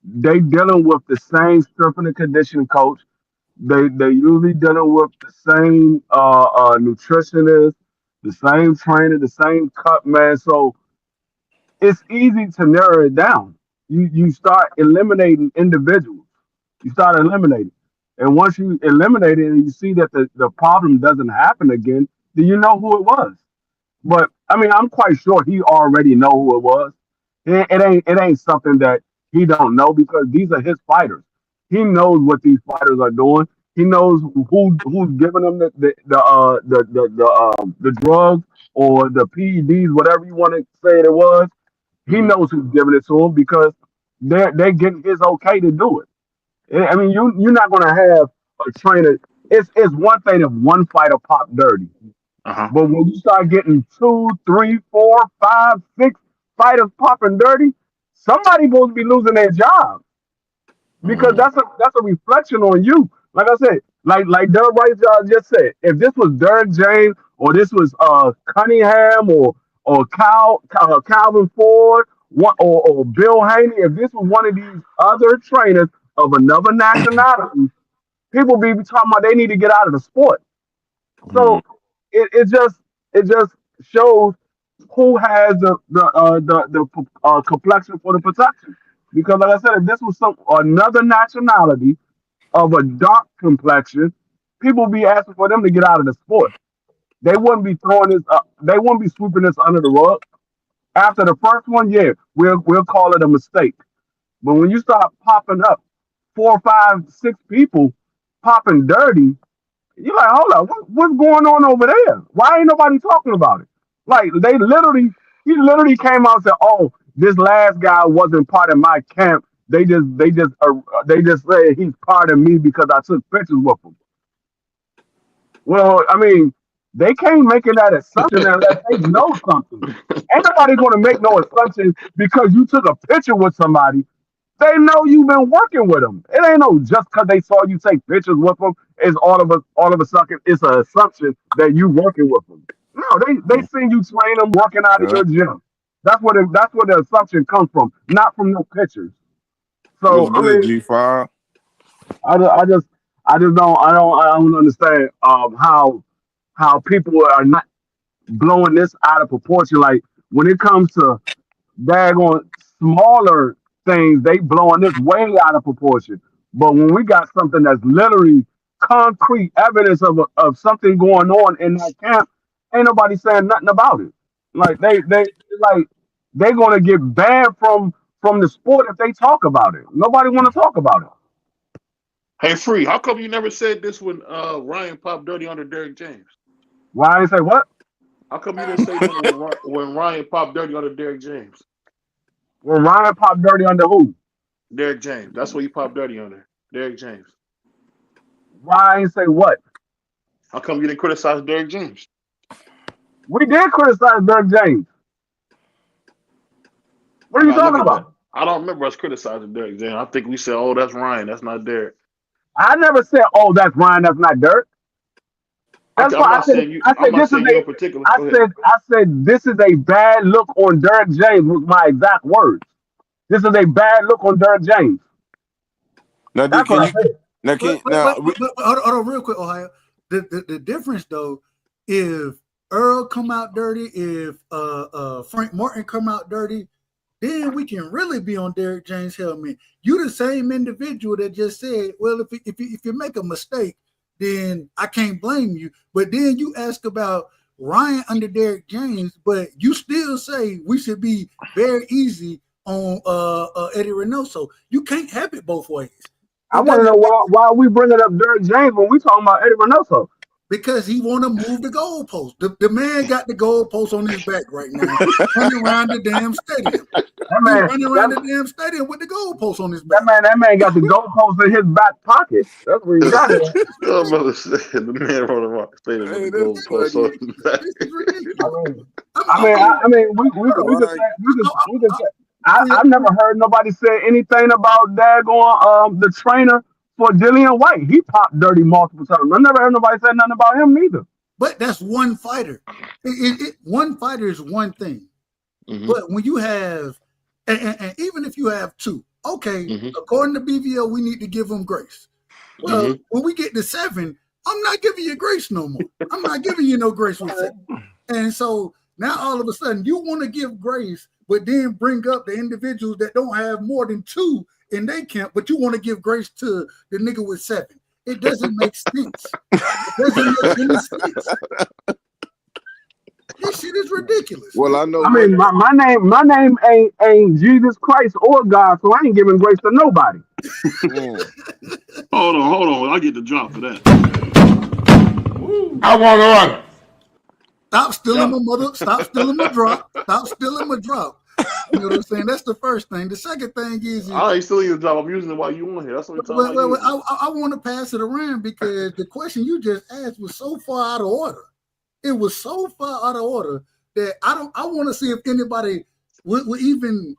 Speaker 8: they dealing with the same strength and conditioning coach. They usually dealing with the same nutritionist, the same trainer, the same cut man. So it's easy to narrow it down. You start eliminating individuals. You start eliminating. And once you eliminate it and you see that the problem doesn't happen again, then you know who it was. But I mean, I'm quite sure he already know who it was. It ain't something that he don't know because these are his fighters. He knows what these fighters are doing. He knows who's giving them the drugs or the PEDs, whatever you want to say it was. He knows who's giving it to him because they're getting his okay to do it. I mean, you're not gonna have a trainer. It's one thing if one fighter pop dirty, but when you start getting 2, 3, 4, 5, 6 fighters popping dirty, somebody supposed to be losing their job because
Speaker 3: Mm-hmm.
Speaker 8: that's a reflection on you. Like I said, like Derek Rice just said, if this was Derek James or this was Cunningham or Calvin Ford or Bill Haney, if this was one of these other trainers of another nationality, people be talking about they need to get out of the sport.
Speaker 3: Mm-hmm.
Speaker 8: So it just shows who has the complexion for the protection. Because like I said, if this was some another nationality of a dark complexion, people be asking for them to get out of the sport. They wouldn't be throwing this. They wouldn't be sweeping this under the rug. After the first one, yeah, we'll call it a mistake. But when you start popping up 4, 5, 6 people popping dirty, you're like, hold up, what's going on over there? Why ain't nobody talking about it? Like he literally came out and said, "Oh, this last guy wasn't part of my camp. They just said he's part of me because I took pictures with him." Well, I mean, they can't make that assumption unless they know something. Ain't nobody going to make no assumption because you took a picture with somebody. They know you've been working with them. It ain't no just because they saw you take pictures with them is all of a sudden it's an assumption that you working with them. No, they seen you train them working out of
Speaker 7: Yeah.
Speaker 8: your gym. That's where the assumption comes from, not from no pictures.
Speaker 7: What's
Speaker 8: So I
Speaker 7: good,
Speaker 8: mean,
Speaker 7: G5?
Speaker 8: I, ju- I just don't understand how people are not blowing this out of proportion. Like when it comes to daggone smaller things, they blowing this way out of proportion. But when we got something that's literally concrete evidence of something going on in that camp, ain't nobody saying nothing about it. Like like they gonna get banned from the sport if they talk about it. Nobody wanna talk about it.
Speaker 3: Hey, Free, how come you never said this when Ryan popped dirty under Derrick James?
Speaker 8: Why I say what?
Speaker 3: How come you didn't say nothing when Ryan popped dirty under Derrick James?
Speaker 8: When Ryan popped dirty under who?
Speaker 3: Derrick James. That's what he popped dirty under. Derrick James.
Speaker 8: Why I ain't say what?
Speaker 3: How come you didn't criticize Derrick James?
Speaker 8: We did criticize Dirk James. What
Speaker 3: I
Speaker 8: are you
Speaker 3: gotta look
Speaker 8: talking
Speaker 3: at that.
Speaker 8: about?
Speaker 3: I don't remember us criticizing Derrick James. I think we said, "Oh, that's Ryan. That's not Derrick."
Speaker 8: I never said, "Oh, that's Ryan. That's not Dirk." That's
Speaker 3: I'm
Speaker 8: why I
Speaker 3: not
Speaker 8: said.
Speaker 3: saying you.
Speaker 8: I
Speaker 3: I'm
Speaker 8: said
Speaker 3: not
Speaker 8: this is
Speaker 3: saying you
Speaker 8: a.
Speaker 3: in particular.
Speaker 8: I
Speaker 3: Go ahead.
Speaker 8: said. I said this is a bad look on Dirk James. Was my exact words. This is a bad look on Dirk James.
Speaker 7: Now,
Speaker 8: That's what
Speaker 7: can
Speaker 8: I
Speaker 7: you
Speaker 8: said.
Speaker 7: now
Speaker 5: But
Speaker 7: can
Speaker 5: but
Speaker 7: now
Speaker 5: but, but, but hold on real quick, Ohio. The difference though, if Earl come out dirty, if Frank Martin come out dirty, then we can really be on Derrick James' helmet. You the same individual that just said, well, if you make a mistake, then I can't blame you. But then you ask about Ryan under Derrick James, but you still say we should be very easy on Eddie Reynoso. You can't have it both ways.
Speaker 8: I
Speaker 5: It
Speaker 8: want to
Speaker 5: doesn't
Speaker 8: know why we bringing up Dirk James when we talking about Eddie Reynoso.
Speaker 5: because he want to move the goalpost. The man got the goalpost on his back right now, running around the damn stadium.
Speaker 8: That
Speaker 5: He
Speaker 8: man.
Speaker 5: running around
Speaker 8: That,
Speaker 5: the damn stadium with the goalpost on his
Speaker 8: that
Speaker 5: back.
Speaker 8: man. That man got the goalpost in his back pocket. That's where he got it.
Speaker 3: Your mother said the man wrote a rock stated with
Speaker 7: hey,
Speaker 3: the
Speaker 7: that's
Speaker 3: gold post on
Speaker 7: funny.
Speaker 3: his back.
Speaker 5: This is
Speaker 8: I
Speaker 5: ridiculous.
Speaker 8: mean,
Speaker 5: I'm,
Speaker 8: I
Speaker 5: I'm,
Speaker 8: mean,
Speaker 5: I'm,
Speaker 8: we could
Speaker 7: Right.
Speaker 8: say we could
Speaker 5: I,
Speaker 8: say. I've never heard nobody say anything about daggone the trainer for Dillian White. He popped dirty multiple times. I never heard nobody say nothing about him neither.
Speaker 5: but that's one fighter. One fighter is one thing.
Speaker 3: Mm-hmm.
Speaker 5: But when you have, and even if you have two, okay,
Speaker 3: Mm-hmm.
Speaker 5: according to BVO, we need to give them grace. Well,
Speaker 3: Mm-hmm.
Speaker 5: when we get to 7, I'm not giving you grace no more. I'm not giving you no grace with 7. And so now all of a sudden you want to give grace, but then bring up the individuals that don't have more than 2 in their camp, but you want to give grace to the nigga with 7. It doesn't make sense. It doesn't make any sense. This shit is ridiculous,
Speaker 7: Well,
Speaker 5: man.
Speaker 7: I know
Speaker 8: I
Speaker 7: one.
Speaker 8: mean, my name ain't Jesus Christ or God, so I ain't giving grace to nobody.
Speaker 7: Mm.
Speaker 3: Hold on. I get the drop for that.
Speaker 4: I want to run.
Speaker 5: Stop stealing
Speaker 3: Yeah.
Speaker 5: my mother. Stop stealing my drop. Stop stealing my drop. You know what I'm saying? That's the first thing. The second thing is
Speaker 3: I ain't stealing your job. I'm using it while you on here. That's what I'm talking about using.
Speaker 5: I want to pass it around because the question you just asked was so far out of order. It was so far out of order that I want to see if anybody will even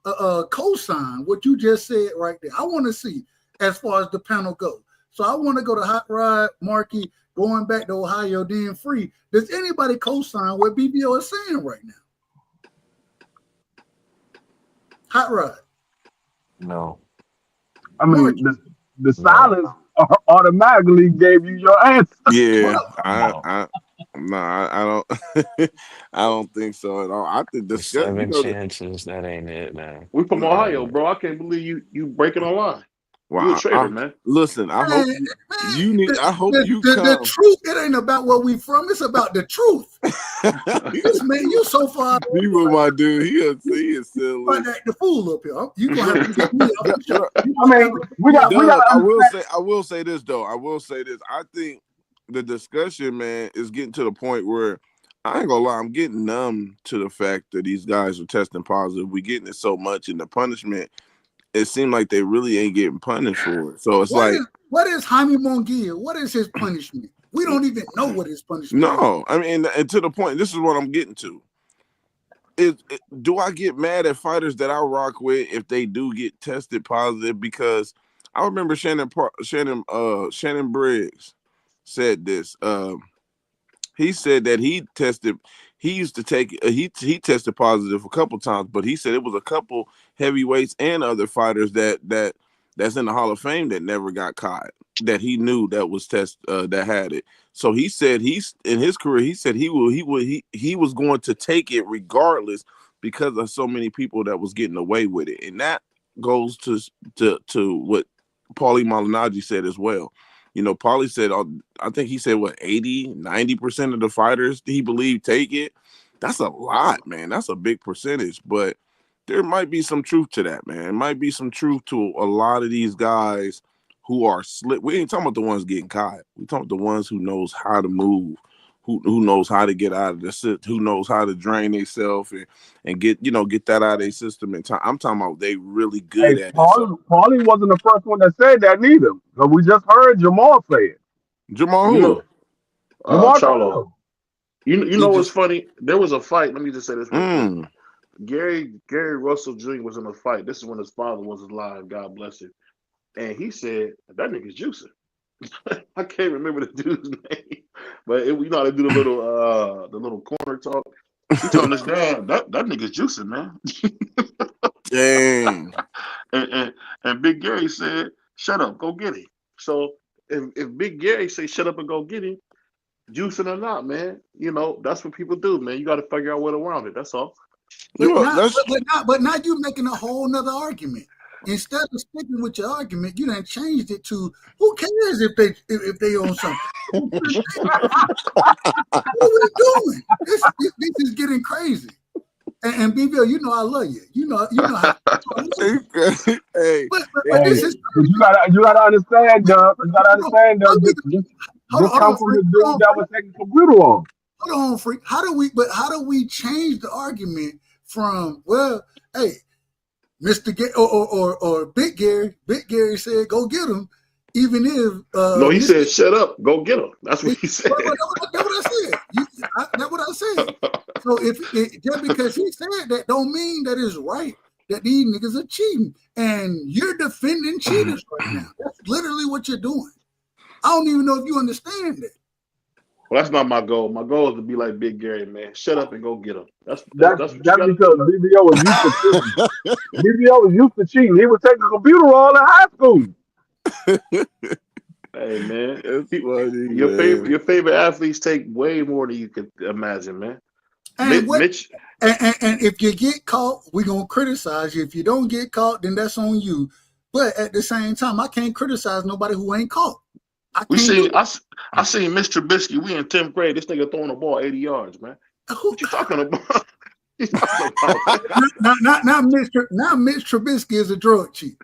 Speaker 5: co-sign what you just said right there. I want to see as far as the panel goes. So I want to go to Hot Rod, Marky, going back to Ohio, then Free. Does anybody co-sign what BBO is saying right now? Hot Rod.
Speaker 6: No.
Speaker 8: I mean, the silence automatically gave you your answer.
Speaker 7: Yeah,
Speaker 6: No.
Speaker 7: I don't, I don't think so at all. I think
Speaker 6: The
Speaker 7: discuss.
Speaker 6: 7 chances, that ain't it, man.
Speaker 3: We from
Speaker 6: That
Speaker 3: Ohio,
Speaker 6: ain't it.
Speaker 3: bro. I can't believe you breaking a line. You a
Speaker 7: Well,
Speaker 3: traitor, man.
Speaker 7: listen. I hope you need. I hope you
Speaker 5: the
Speaker 7: come.
Speaker 5: truth, it ain't about where we from. It's about the truth. This man, you so far.
Speaker 7: He was my dude. He is silly.
Speaker 5: Like the fool up here. You gonna have to get me off the show.
Speaker 8: I mean, we got
Speaker 7: I will say this though. I think the discussion, man, is getting to the point where I ain't gonna lie. I'm getting numb to the fact that these guys are testing positive. We getting it so much, and the punishment. It seemed like they really ain't getting punished for it. So it's
Speaker 5: what is Jaime Monguia? What is his punishment? We don't even know what his punishment is.
Speaker 7: No, I mean, and to the point, this is what I'm getting to. Do I get mad at fighters that I rock with if they do get tested positive? Because I remember Shannon Briggs said this. He said that he used to take he tested positive a couple times, but he said it was a couple heavyweights and other fighters that's in the Hall of Fame that never got caught, that he knew that was that had it. So he said he's in his career, he said he was going to take it regardless because of so many people that was getting away with it. And that goes to what Paulie Malignaggi said as well. You know, Paulie said, I think he said, 90% of the fighters he believed take it. That's a lot, man. That's a big percentage. But there might be some truth to that, man. It might be some truth to a lot of these guys who are slick. We ain't talking about the ones getting caught. We talking about the ones who knows how to move, who knows how to get out of the system, who knows how to drain themselves and get that out of their system. And I'm talking about they really good at it.
Speaker 8: Paulie wasn't the first one that said that neither. So we just heard Jamal say it.
Speaker 7: Jamal
Speaker 3: You
Speaker 7: who?
Speaker 3: know,
Speaker 8: Jamal
Speaker 3: Charlo.
Speaker 8: Charlo.
Speaker 3: You know what's funny? There was a fight. Let me just say this real quick.
Speaker 7: Mm.
Speaker 3: Gary Russell Jr. was in a fight. This is when his father was alive. God bless him. And he said, that nigga's juicing. I can't remember the dude's name. But you know how they do the little corner talk. He told his dad, that nigga's juicing, man.
Speaker 7: Dang.
Speaker 3: and Big Gary said, shut up, go get him. So if Big Gary say shut up and go get him, juicing or not, man, you know, that's what people do, man. You got to figure out what around it. That's all.
Speaker 5: But now you're making a whole nother argument. Instead of sticking with your argument, you done changed it to who cares if they own something? What are we doing? This is getting crazy. And BBO, you know I love you. You know how.
Speaker 7: Hey,
Speaker 5: but this is.
Speaker 8: You gotta understand, Doug. You gotta understand, Doug. This comes from the dude that was taking computer on.
Speaker 5: Hold on, freak. How do we change the argument from, well, hey, Mr. or Big Gary? Big Gary said, "Go get him," even if
Speaker 3: no, he said, "Shut up, go get him." That's what he said.
Speaker 5: That's what I said. That's what I said. So if just because he said that, don't mean that it's right that these niggas are cheating, and you're defending cheaters right now. That's literally what you're doing. I don't even know if you understand that.
Speaker 3: Well, that's not my goal. My goal is to be like Big Gary, man. Shut up and go get him. That's
Speaker 8: because BBO was used to cheating. BBO was used to cheating. He was taking a computer all in high school.
Speaker 3: Hey, man.
Speaker 7: Funny,
Speaker 3: your favorite athletes take way more than you could imagine, man.
Speaker 5: And
Speaker 3: Mitch.
Speaker 5: And if you get caught, we're gonna criticize you. If you don't get caught, then that's on you. But at the same time, I can't criticize nobody who ain't caught. I seen
Speaker 3: Mr. Trubisky. We in 10th grade. This nigga throwing the ball 80 yards, man. What you talking about?
Speaker 5: Not Mitch Trubisky is a drug cheat.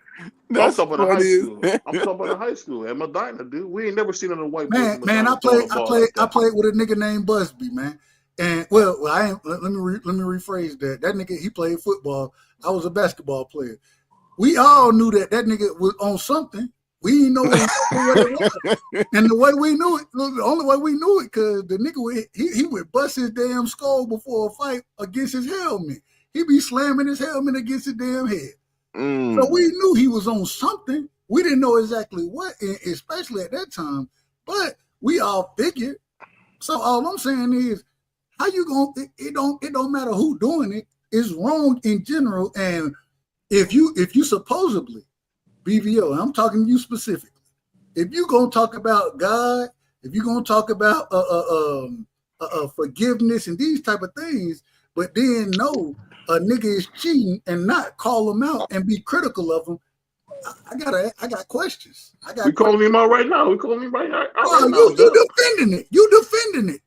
Speaker 3: I'm talking about high school. I'm talking about high school at Medina, dude. We ain't never seen a white boy.
Speaker 5: Man, I played with a nigga named Busby, man. And well, I ain't. Let me rephrase that. That nigga, he played football. I was a basketball player. We all knew that nigga was on something. We didn't know what it was. And the way we knew it, the only way we knew it, because the nigga he would bust his damn skull before a fight against his helmet. he be slamming his helmet against his damn head.
Speaker 7: Mm.
Speaker 5: So we knew he was on something. We didn't know exactly what, especially at that time, but we all figured. So all I'm saying is, how you gonna? It don't matter who doing it. It's wrong in general. And if you supposedly BVO, and I'm talking to you specifically, if you gonna talk about God, if you gonna talk about forgiveness and these type of things, but then know a nigga is cheating and not call him out and be critical of him, I got questions.
Speaker 3: We calling him out right now. We calling him right now.
Speaker 5: You defending it. You defending it.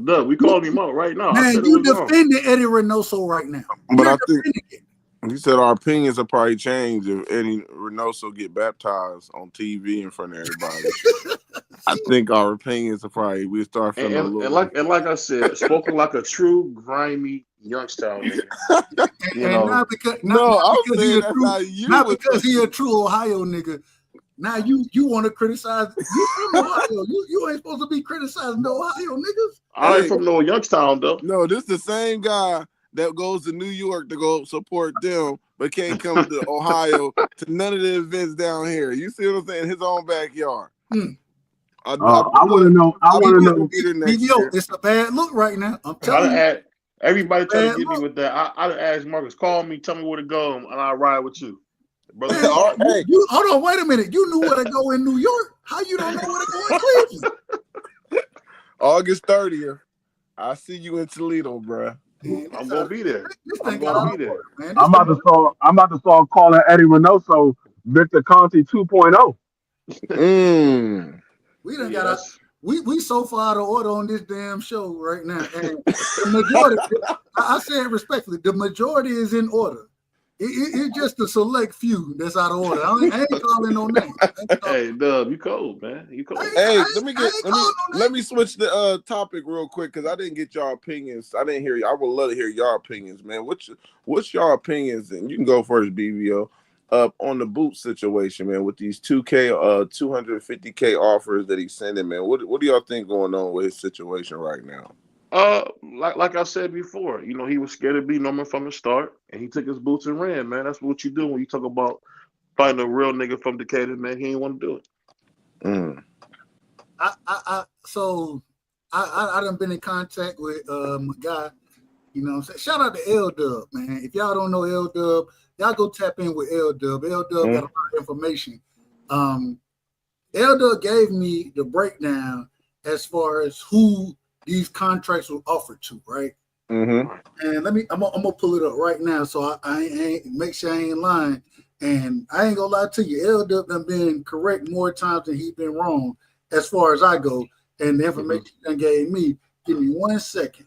Speaker 3: Duh, we calling him out right now.
Speaker 5: Man,
Speaker 3: I said
Speaker 5: you
Speaker 3: it was wrong.
Speaker 5: defending Eddie Reynoso right now.
Speaker 7: But
Speaker 5: You're
Speaker 7: I think
Speaker 5: defending it.
Speaker 7: he said our opinions will probably change if Eddie Reynoso get baptized on TV in front of everybody. I think our opinions will probably we start feeling a little.
Speaker 3: And like I said, spoken like a true grimy Youngstown nigga. You know,
Speaker 5: not because he a true Ohio nigga. Now you want to criticize? You from Ohio? You ain't supposed to be criticizing the Ohio niggas.
Speaker 3: I ain't from no Youngstown though.
Speaker 7: No, this is the same guy that goes to New York to go support them, but can't come to Ohio to none of the events down here. You see what I'm saying? His own backyard.
Speaker 8: I want to know. I want to know.
Speaker 5: It's a bad look right now. I'm telling you.
Speaker 3: Everybody trying to get me with that. I'd ask Marcus, call me, tell me where to go, and I'll ride with you. Brother,
Speaker 5: you hold on, wait a minute. You knew where to go in New York. How you don't know where to go in Cleveland?
Speaker 7: August 30th. I see you in Toledo, bro.
Speaker 3: I'm gonna be there.
Speaker 8: I'm about to start calling Eddie Reynoso Victor Conti 2.0.
Speaker 5: We done got we so far out of order on this damn show right now. And the majority, I say it respectfully, the majority is in order. It's just a select few that's out of order. I ain't calling no name.
Speaker 3: Hey, Dub, you cold, man. You cold.
Speaker 7: Hey, let me switch the topic real quick because I didn't get y'all opinions. I didn't hear you. I would love to hear y'all opinions, man. What's y'all opinions? And you can go first, BVO. On the boot situation, man, with these 250K offers that he's sending, man. What do y'all think going on with his situation right now?
Speaker 3: Like I said before, you know, he was scared to be Norman from the start, and he took his boots and ran, man. That's what you do when you talk about finding a real nigga from Decatur, man. He ain't want to do it.
Speaker 5: I done been in contact with my guy, you know what I'm saying? Shout out to L-Dub, man. If y'all don't know L-Dub, y'all go tap in with L-Dub. L-Dub got a lot of information. L-Dub gave me the breakdown as far as who these contracts were offered to, right? And I'm gonna pull it up right now, so I ain't make sure I ain't lying. And I ain't gonna lie to you, L-Dub done been correct more times than he's been wrong as far as I go. And the information he done gave me, give me 1 second,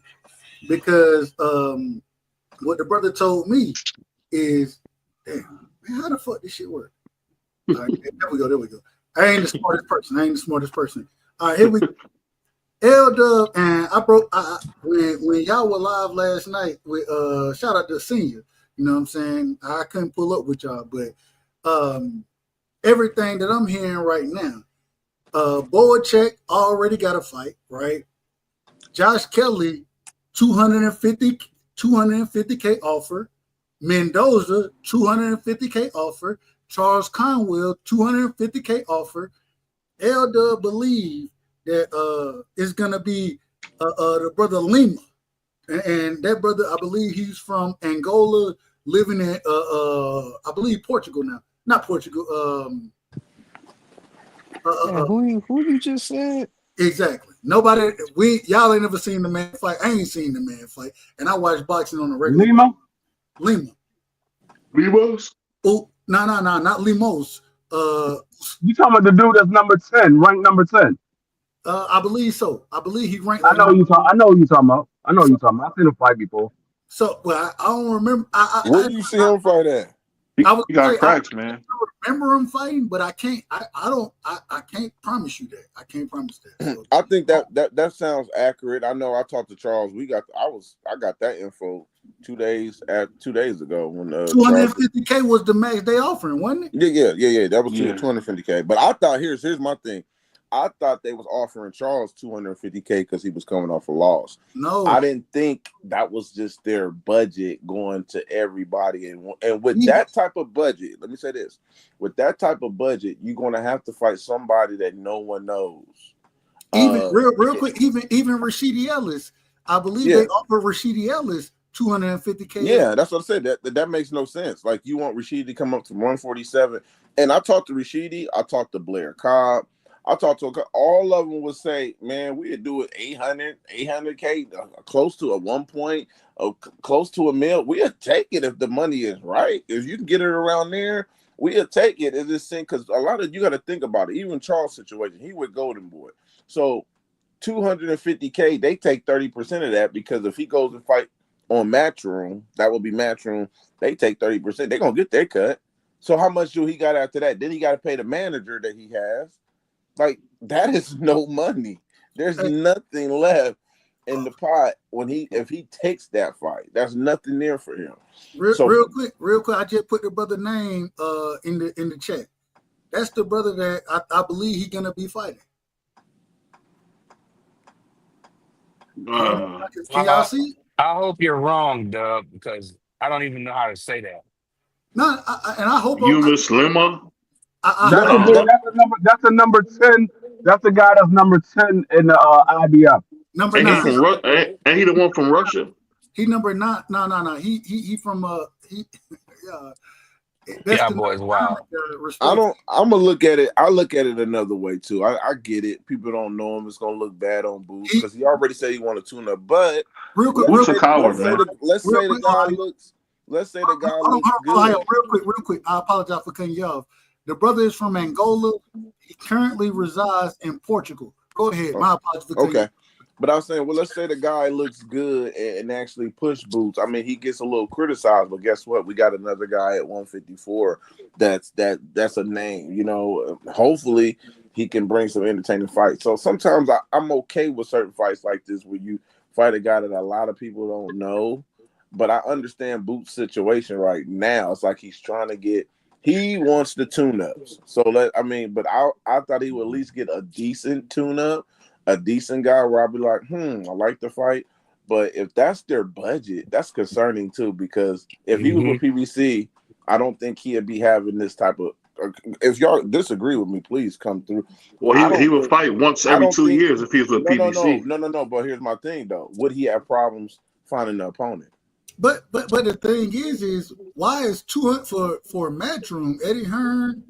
Speaker 5: because what the brother told me is, damn, man, how the fuck this shit work? All right, there we go. I ain't the smartest person. All right, here we go. L-Dub and when y'all were live last night with shout out to Senior, you know what I'm saying? I couldn't pull up with y'all, but everything that I'm hearing right now, Boacek already got a fight, right? Josh Kelly, 250K offer. Mendoza, 250K offer. Charles Conwell, 250K offer. L-Dub believe that it's gonna be the brother Lima, and that brother, I believe he's from Angola, living in I believe Portugal now. Not Portugal.
Speaker 6: Who you just said?
Speaker 5: Exactly. Y'all ain't never seen the man fight. I ain't seen the man fight, and I watch boxing on a regular. Lima.
Speaker 3: Limos?
Speaker 5: Oh, no, not Limos.
Speaker 8: You talking about the dude that's number 10, ranked number 10?
Speaker 5: I believe so. I believe he ranked.
Speaker 8: I know you talking about. I've seen him fight before.
Speaker 5: So, well, I don't remember.
Speaker 7: Where do you see him fight at?
Speaker 3: He got cracks, man.
Speaker 5: I remember him fighting, but I can't. I can't promise you that. I can't promise that. So,
Speaker 7: I think that sounds accurate. I know. I talked to Charles. I got that info 2 days ago when
Speaker 5: 250K was the max they offering, wasn't it?
Speaker 7: Yeah. That was 250K. But I thought here's my thing. I thought they was offering Charles $250K because he was coming off a loss.
Speaker 5: No,
Speaker 7: I didn't think that was just their budget going to everybody. And with
Speaker 5: even,
Speaker 7: that type of budget, let me say this: with that type of budget, you're going to have to fight somebody that no one knows.
Speaker 5: real quick, even Rashidi Ellis, I believe
Speaker 7: Yeah.
Speaker 5: they offer Rashidi Ellis $250K.
Speaker 7: Yeah, that's what I said. That makes no sense. Like, you want Rashidi to come up to 147. And I talked to Rashidi, I talked to Blair Cobb, I talked to all of them would say, man, we'd do it 800K, close to a 1 point, close to a mil. We'll take it if the money is right. If you can get it around there, we'll take it. It's just because a lot of you got to think about it. Even Charles' situation, he with Golden Boy. So 250K, they take 30% of that, because if he goes and fight on Matchroom, that will be Matchroom. They take 30%. They're gonna get their cut. So how much do he got after that? Then he got to pay the manager that he has. Like, that is no money. There's nothing left in the pot if he takes that fight. That's nothing there for him.
Speaker 5: Real quick. I just put the brother name in the chat. That's the brother that I believe he's gonna be fighting. Can y'all see?
Speaker 6: I hope you're wrong, Dub, because I don't even know how to say that.
Speaker 5: No, and I hope
Speaker 3: Yunus Lima.
Speaker 8: That's a number 10. That's the guy that's number 10 in the IBF.
Speaker 5: Number
Speaker 3: Ain't
Speaker 5: 9.
Speaker 3: He from ain't he the one from Russia?
Speaker 5: He number 9. No. He from
Speaker 6: Yeah, boys, wow.
Speaker 7: I'm gonna look at it. I look at it another way too. I get it. People don't know him. It's gonna look bad on Boots because he already said he want to tune up. But
Speaker 3: Boots a coward, man.
Speaker 7: Let's say the guy looks good.
Speaker 5: Real quick. I apologize for cutting you off. The brother is from Angola. He currently resides in Portugal. Go ahead. My apologies for cutting you off.
Speaker 7: But I was saying, well, let's say the guy looks good and actually push Boots. I mean, he gets a little criticized, but guess what? We got another guy at 154 that's a name. You know, hopefully he can bring some entertaining fights. So sometimes I'm okay with certain fights like this where you fight a guy that a lot of people don't know. But I understand Boots' situation right now. It's like he's trying to he wants the tune-ups. So but I thought he would at least get a decent tune-up. A decent guy where I'll be like, I like the fight. But if that's their budget, that's concerning too, because if he was with PBC, I don't think he'd be having this type of. If y'all disagree with me, please come through.
Speaker 3: Well, he would fight once every 2 years if he was with PBC.
Speaker 7: No. But here's my thing though: would he have problems finding an opponent?
Speaker 5: But the thing is why is 200 for Matchroom, Eddie Hearn,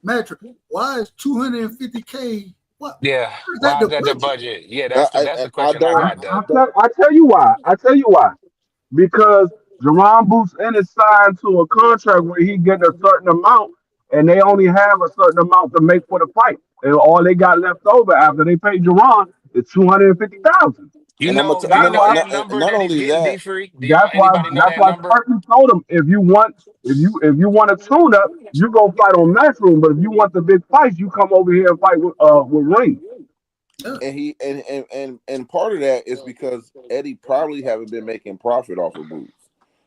Speaker 5: Matchroom? Why is 250K? What?
Speaker 6: Yeah, why is that the budget? Yeah, that's the question I got.
Speaker 8: I tell you why. Because Jerron Boots is signed to a contract where he get a certain amount, and they only have a certain amount to make for the fight, and all they got left over after they pay Jerron is $250,000.
Speaker 6: You know that number that he gives D-Free?
Speaker 8: That's why Turkey told him if you want a tune up, you go fight on Matchroom. But if you want the big fights, you come over here and fight with Ring.
Speaker 7: And he and part of that is because Eddie probably haven't been making profit off of Boots.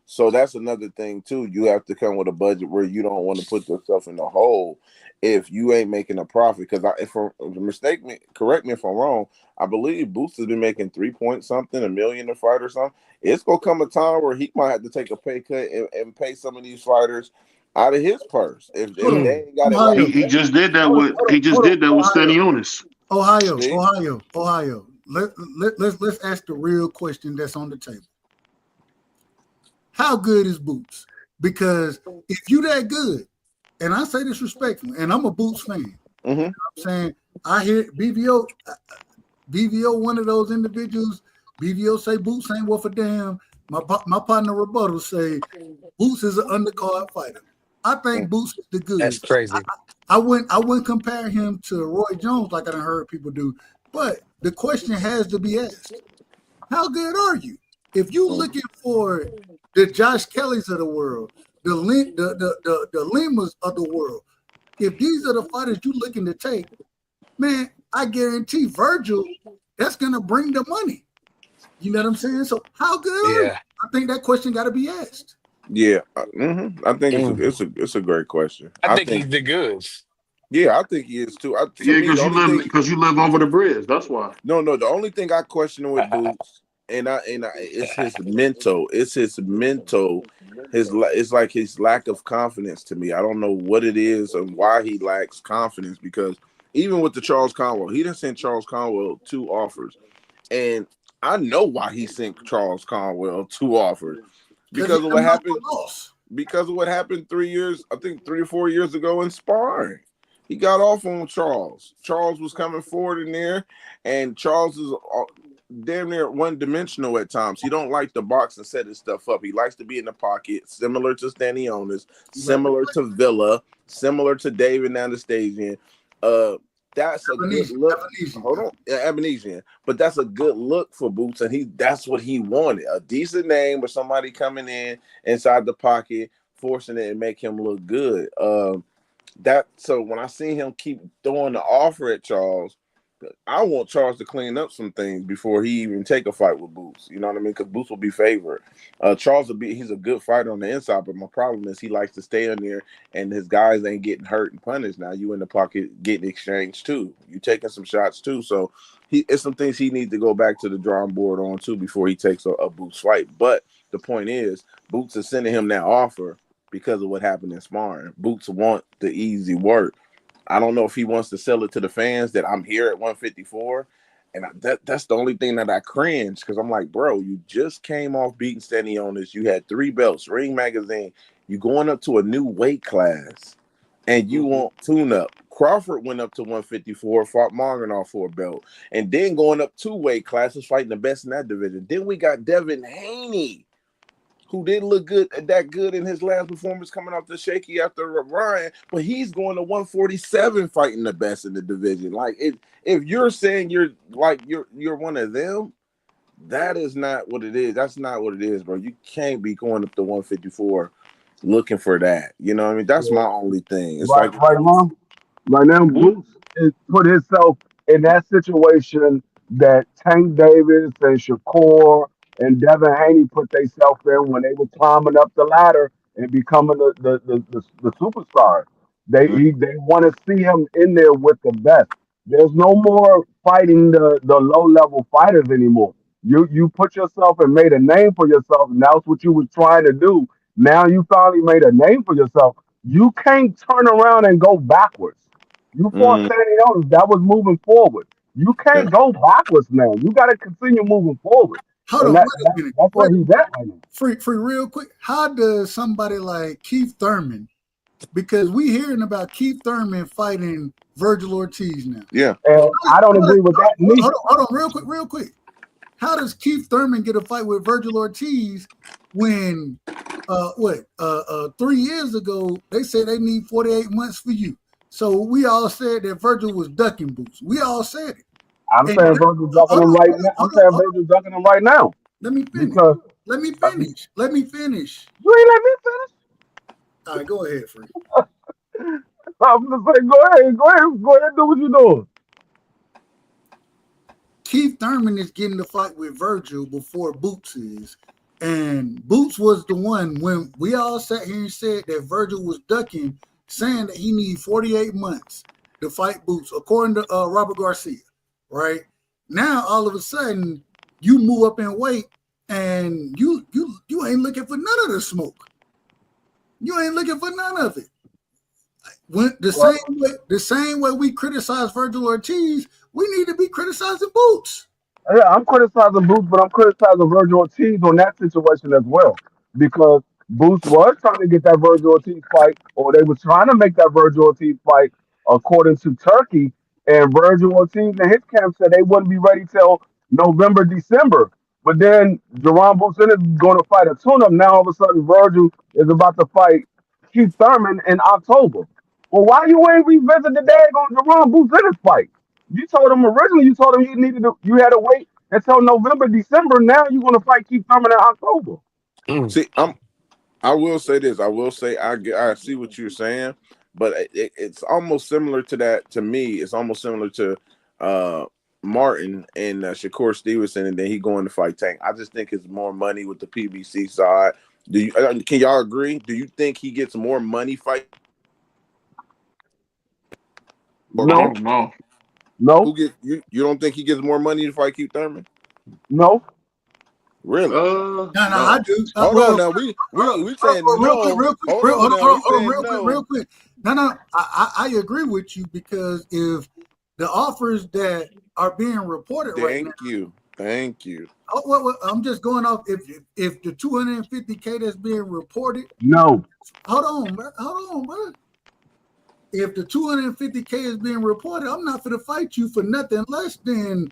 Speaker 7: So that's another thing too. You have to come with a budget where you don't want to put yourself in the hole if you ain't making a profit. Because correct me if I'm wrong. I believe Boots has been making 3 point something, $1 million a fight or something. It's gonna come a time where he might have to take a pay cut and pay some of these fighters out of his purse if they ain't got it right.
Speaker 3: He just did that with Stanionis.
Speaker 5: Ohio. Let's ask the real question that's on the table. How good is Boots? Because if you that good, and I say this respectfully, and I'm a Boots fan. You know what I'm saying? I hear BVO, one of those individuals. BVO say Boots ain't worth a damn. My partner rebuttal say Boots is an undercard fighter. I think Boots is the good.
Speaker 6: That's crazy.
Speaker 5: I wouldn't compare him to Roy Jones like I done heard people do. But the question has to be asked: how good are you? If you looking for the Josh Kellys of the world, the Limas of the world, if these are the fighters you looking to take, man, I guarantee Virgil, that's gonna bring the money. You know what I'm saying? So how good are you? I think that question got to be asked.
Speaker 7: Yeah, I think it's a great question.
Speaker 6: I think he's the goods.
Speaker 7: Yeah, I think he is too. To
Speaker 3: Yeah,
Speaker 7: me, the only thing
Speaker 3: because you live over the bridge. That's why.
Speaker 7: No, no. The only thing I question with Boots, it's his mental. It's his mental. It's like his lack of confidence to me. I don't know what it is and why he lacks confidence because even with the Charles Conwell, he didn't send Charles Conwell 2 offers, and I know why he sent Charles Conwell 2 offers
Speaker 5: Because he
Speaker 7: because of what
Speaker 5: come out
Speaker 7: happened.
Speaker 5: for loss.
Speaker 7: Because of what happened 3 years, I think 3 or 4 years ago in sparring. He got off on Charles. Charles was coming forward in there, and Charles is damn near one-dimensional at times. He don't like to box and set his stuff up. He likes to be in the pocket, similar to Stanionis, similar to Villa, similar to David Anastasian. Uh, that's a good look. Hold on, Ebenezer. But that's a good look for Boots, and that's what he wanted. A decent name with somebody coming in inside the pocket, forcing it and make him look good. So when I see him keep throwing the offer at Charles, I want Charles to clean up some things before he even take a fight with Boots. You know what I mean? Because Boots will be favored. Charles he's a good fighter on the inside, but my problem is he likes to stay in there and his guys ain't getting hurt and punished. Now you in the pocket getting exchanged too. You taking some shots too. So it's some things he needs to go back to the drawing board on too before he takes a Boots fight. But the point is, Boots is sending him that offer because of what happened in sparring. Boots want the easy work. I don't know if he wants to sell it to the fans that I'm here at 154. And that's the only thing that I cringe because I'm like, bro, you just came off beating Stanionis. You had 3 belts, Ring Magazine. You going up to a new weight class and you want tune-up. Crawford went up to 154, fought Marginov for a belt, and then going up 2 weight classes, fighting the best in that division. Then we got Devin Haney, who didn't look that good in his last performance coming off the shaky after Ryan, but he's going to 147 fighting the best in the division. Like if you're saying you're one of them, that is not what it is. That's not what it is, bro. You can't be going up to 154 looking for that. You know what I mean? That's my only thing. It's
Speaker 8: Right,
Speaker 7: like
Speaker 8: right now, right now, Boots has put himself in that situation that Tank Davis and Shakur and Devin Haney put themselves in when they were climbing up the ladder and becoming the superstars. They want to see him in there with the best. There's no more fighting the low level fighters anymore. You put yourself and made a name for yourself, and that's what you was trying to do. Now you finally made a name for yourself. You can't turn around and go backwards. You fought
Speaker 7: mm,
Speaker 8: Santiago, that was moving forward. You
Speaker 7: yeah.
Speaker 8: can't go backwards now. You got to continue moving forward,
Speaker 5: Hold
Speaker 8: and
Speaker 5: on, wait a minute.
Speaker 8: that's
Speaker 5: Wait
Speaker 8: where
Speaker 5: a
Speaker 8: he's
Speaker 5: minute.
Speaker 8: at right now.
Speaker 5: Free, real quick. How does somebody like Keith Thurman, because we hearing about Keith Thurman fighting Virgil Ortiz now.
Speaker 7: Yeah.
Speaker 8: And I don't agree with that neither.
Speaker 5: Hold on, real quick. How does Keith Thurman get a fight with Virgil Ortiz when 3 years ago they said they need 48 months for you? So we all said that Virgil was ducking Boots. We all said it.
Speaker 8: I'm
Speaker 5: And
Speaker 8: saying Virgil's ducking
Speaker 5: hold
Speaker 8: him
Speaker 5: on,
Speaker 8: right now. I'm saying Virgil's ducking him right now
Speaker 5: let me finish.
Speaker 8: because
Speaker 5: Let me
Speaker 8: uh,
Speaker 5: finish. Let me finish.
Speaker 8: you ain't let me finish.
Speaker 5: All right, go ahead, Free.
Speaker 8: I'm gonna say, go ahead, do what you're doing.
Speaker 5: Keith Thurman is getting the fight with Virgil before Boots is. And Boots was the one when we all sat here and said that Virgil was ducking, saying that he needs 48 months to fight Boots, according to Robert Garcia. Right now, all of a sudden, you move up in weight, and you ain't looking for none of the smoke. You ain't looking for none of it. When the same way we criticize Virgil Ortiz, we need to be criticizing Boots.
Speaker 8: Yeah, I'm criticizing Boots, but I'm criticizing Virgil Ortiz on that situation as well. Because Boots was trying to get that Virgil Ortiz fight, or they were trying to make that Virgil Ortiz fight according to Turkey. And Virgil Ortiz and his camp said they wouldn't be ready till November, December. But then Jerome Boots is going to fight a tune-up. Now all of a sudden Virgil is about to fight Keith Thurman in October. Well, why you ain't revisit the dag on Jerome Boots in his fight? You told him originally. You told him you had to wait until November, December. Now you're going to fight keep coming in October.
Speaker 7: See, I will say this. I will say I see what you're saying, but it's almost similar to that. To me, it's almost similar to uh, Martin and Shakur Stevenson, and then he going to fight Tank. I just think it's more money with the PBC side. Can y'all agree? Do you think he gets more money fight? Or
Speaker 3: I
Speaker 8: No,
Speaker 3: don't know.
Speaker 8: no,
Speaker 7: who get you? You don't think he gets more money if I keep Thurman?
Speaker 8: no.
Speaker 7: Really?
Speaker 5: No, I
Speaker 3: No.
Speaker 5: do.
Speaker 7: Hold on
Speaker 5: Well,
Speaker 7: now. We saying
Speaker 5: real quick,
Speaker 7: no. Hold on now. We
Speaker 5: hold on,
Speaker 7: saying no.
Speaker 5: real quick. No. I agree with you because if the offers that are being reported right now,
Speaker 7: Thank you. Thank you.
Speaker 5: I'm just going off if the 250K that's being reported.
Speaker 8: No.
Speaker 5: Hold on, bro. If the 250K is being reported, I'm not going to fight you for nothing less than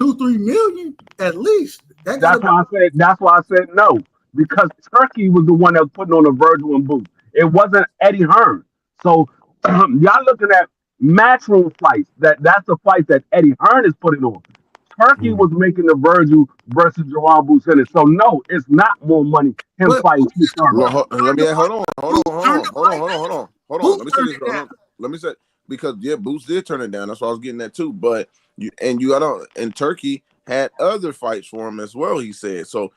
Speaker 5: 2-3 million at least. That gotta
Speaker 8: That's
Speaker 5: be.
Speaker 8: why I said. That's why I said no, because Turkey was the one that was putting on the Virgil and Boots. It wasn't Eddie Hearn. So y'all looking at matchroom fights. That's the fight that Eddie Hearn is putting on. Turkey was making the Virgil versus Jerron Boots in it. So no, it's not more money him
Speaker 5: But
Speaker 8: fighting Keith
Speaker 5: Boots
Speaker 8: Thurman.
Speaker 7: Let me hold on.
Speaker 5: Boots turned the fight down.
Speaker 7: Hold on.
Speaker 5: Boots
Speaker 7: Let me say
Speaker 5: turned
Speaker 7: this.
Speaker 5: it
Speaker 7: Hold
Speaker 5: down.
Speaker 7: on. Let me say because Boots did turn it down. That's what I was getting at too. But you got on and Turkey had other fights for him as well. He said so.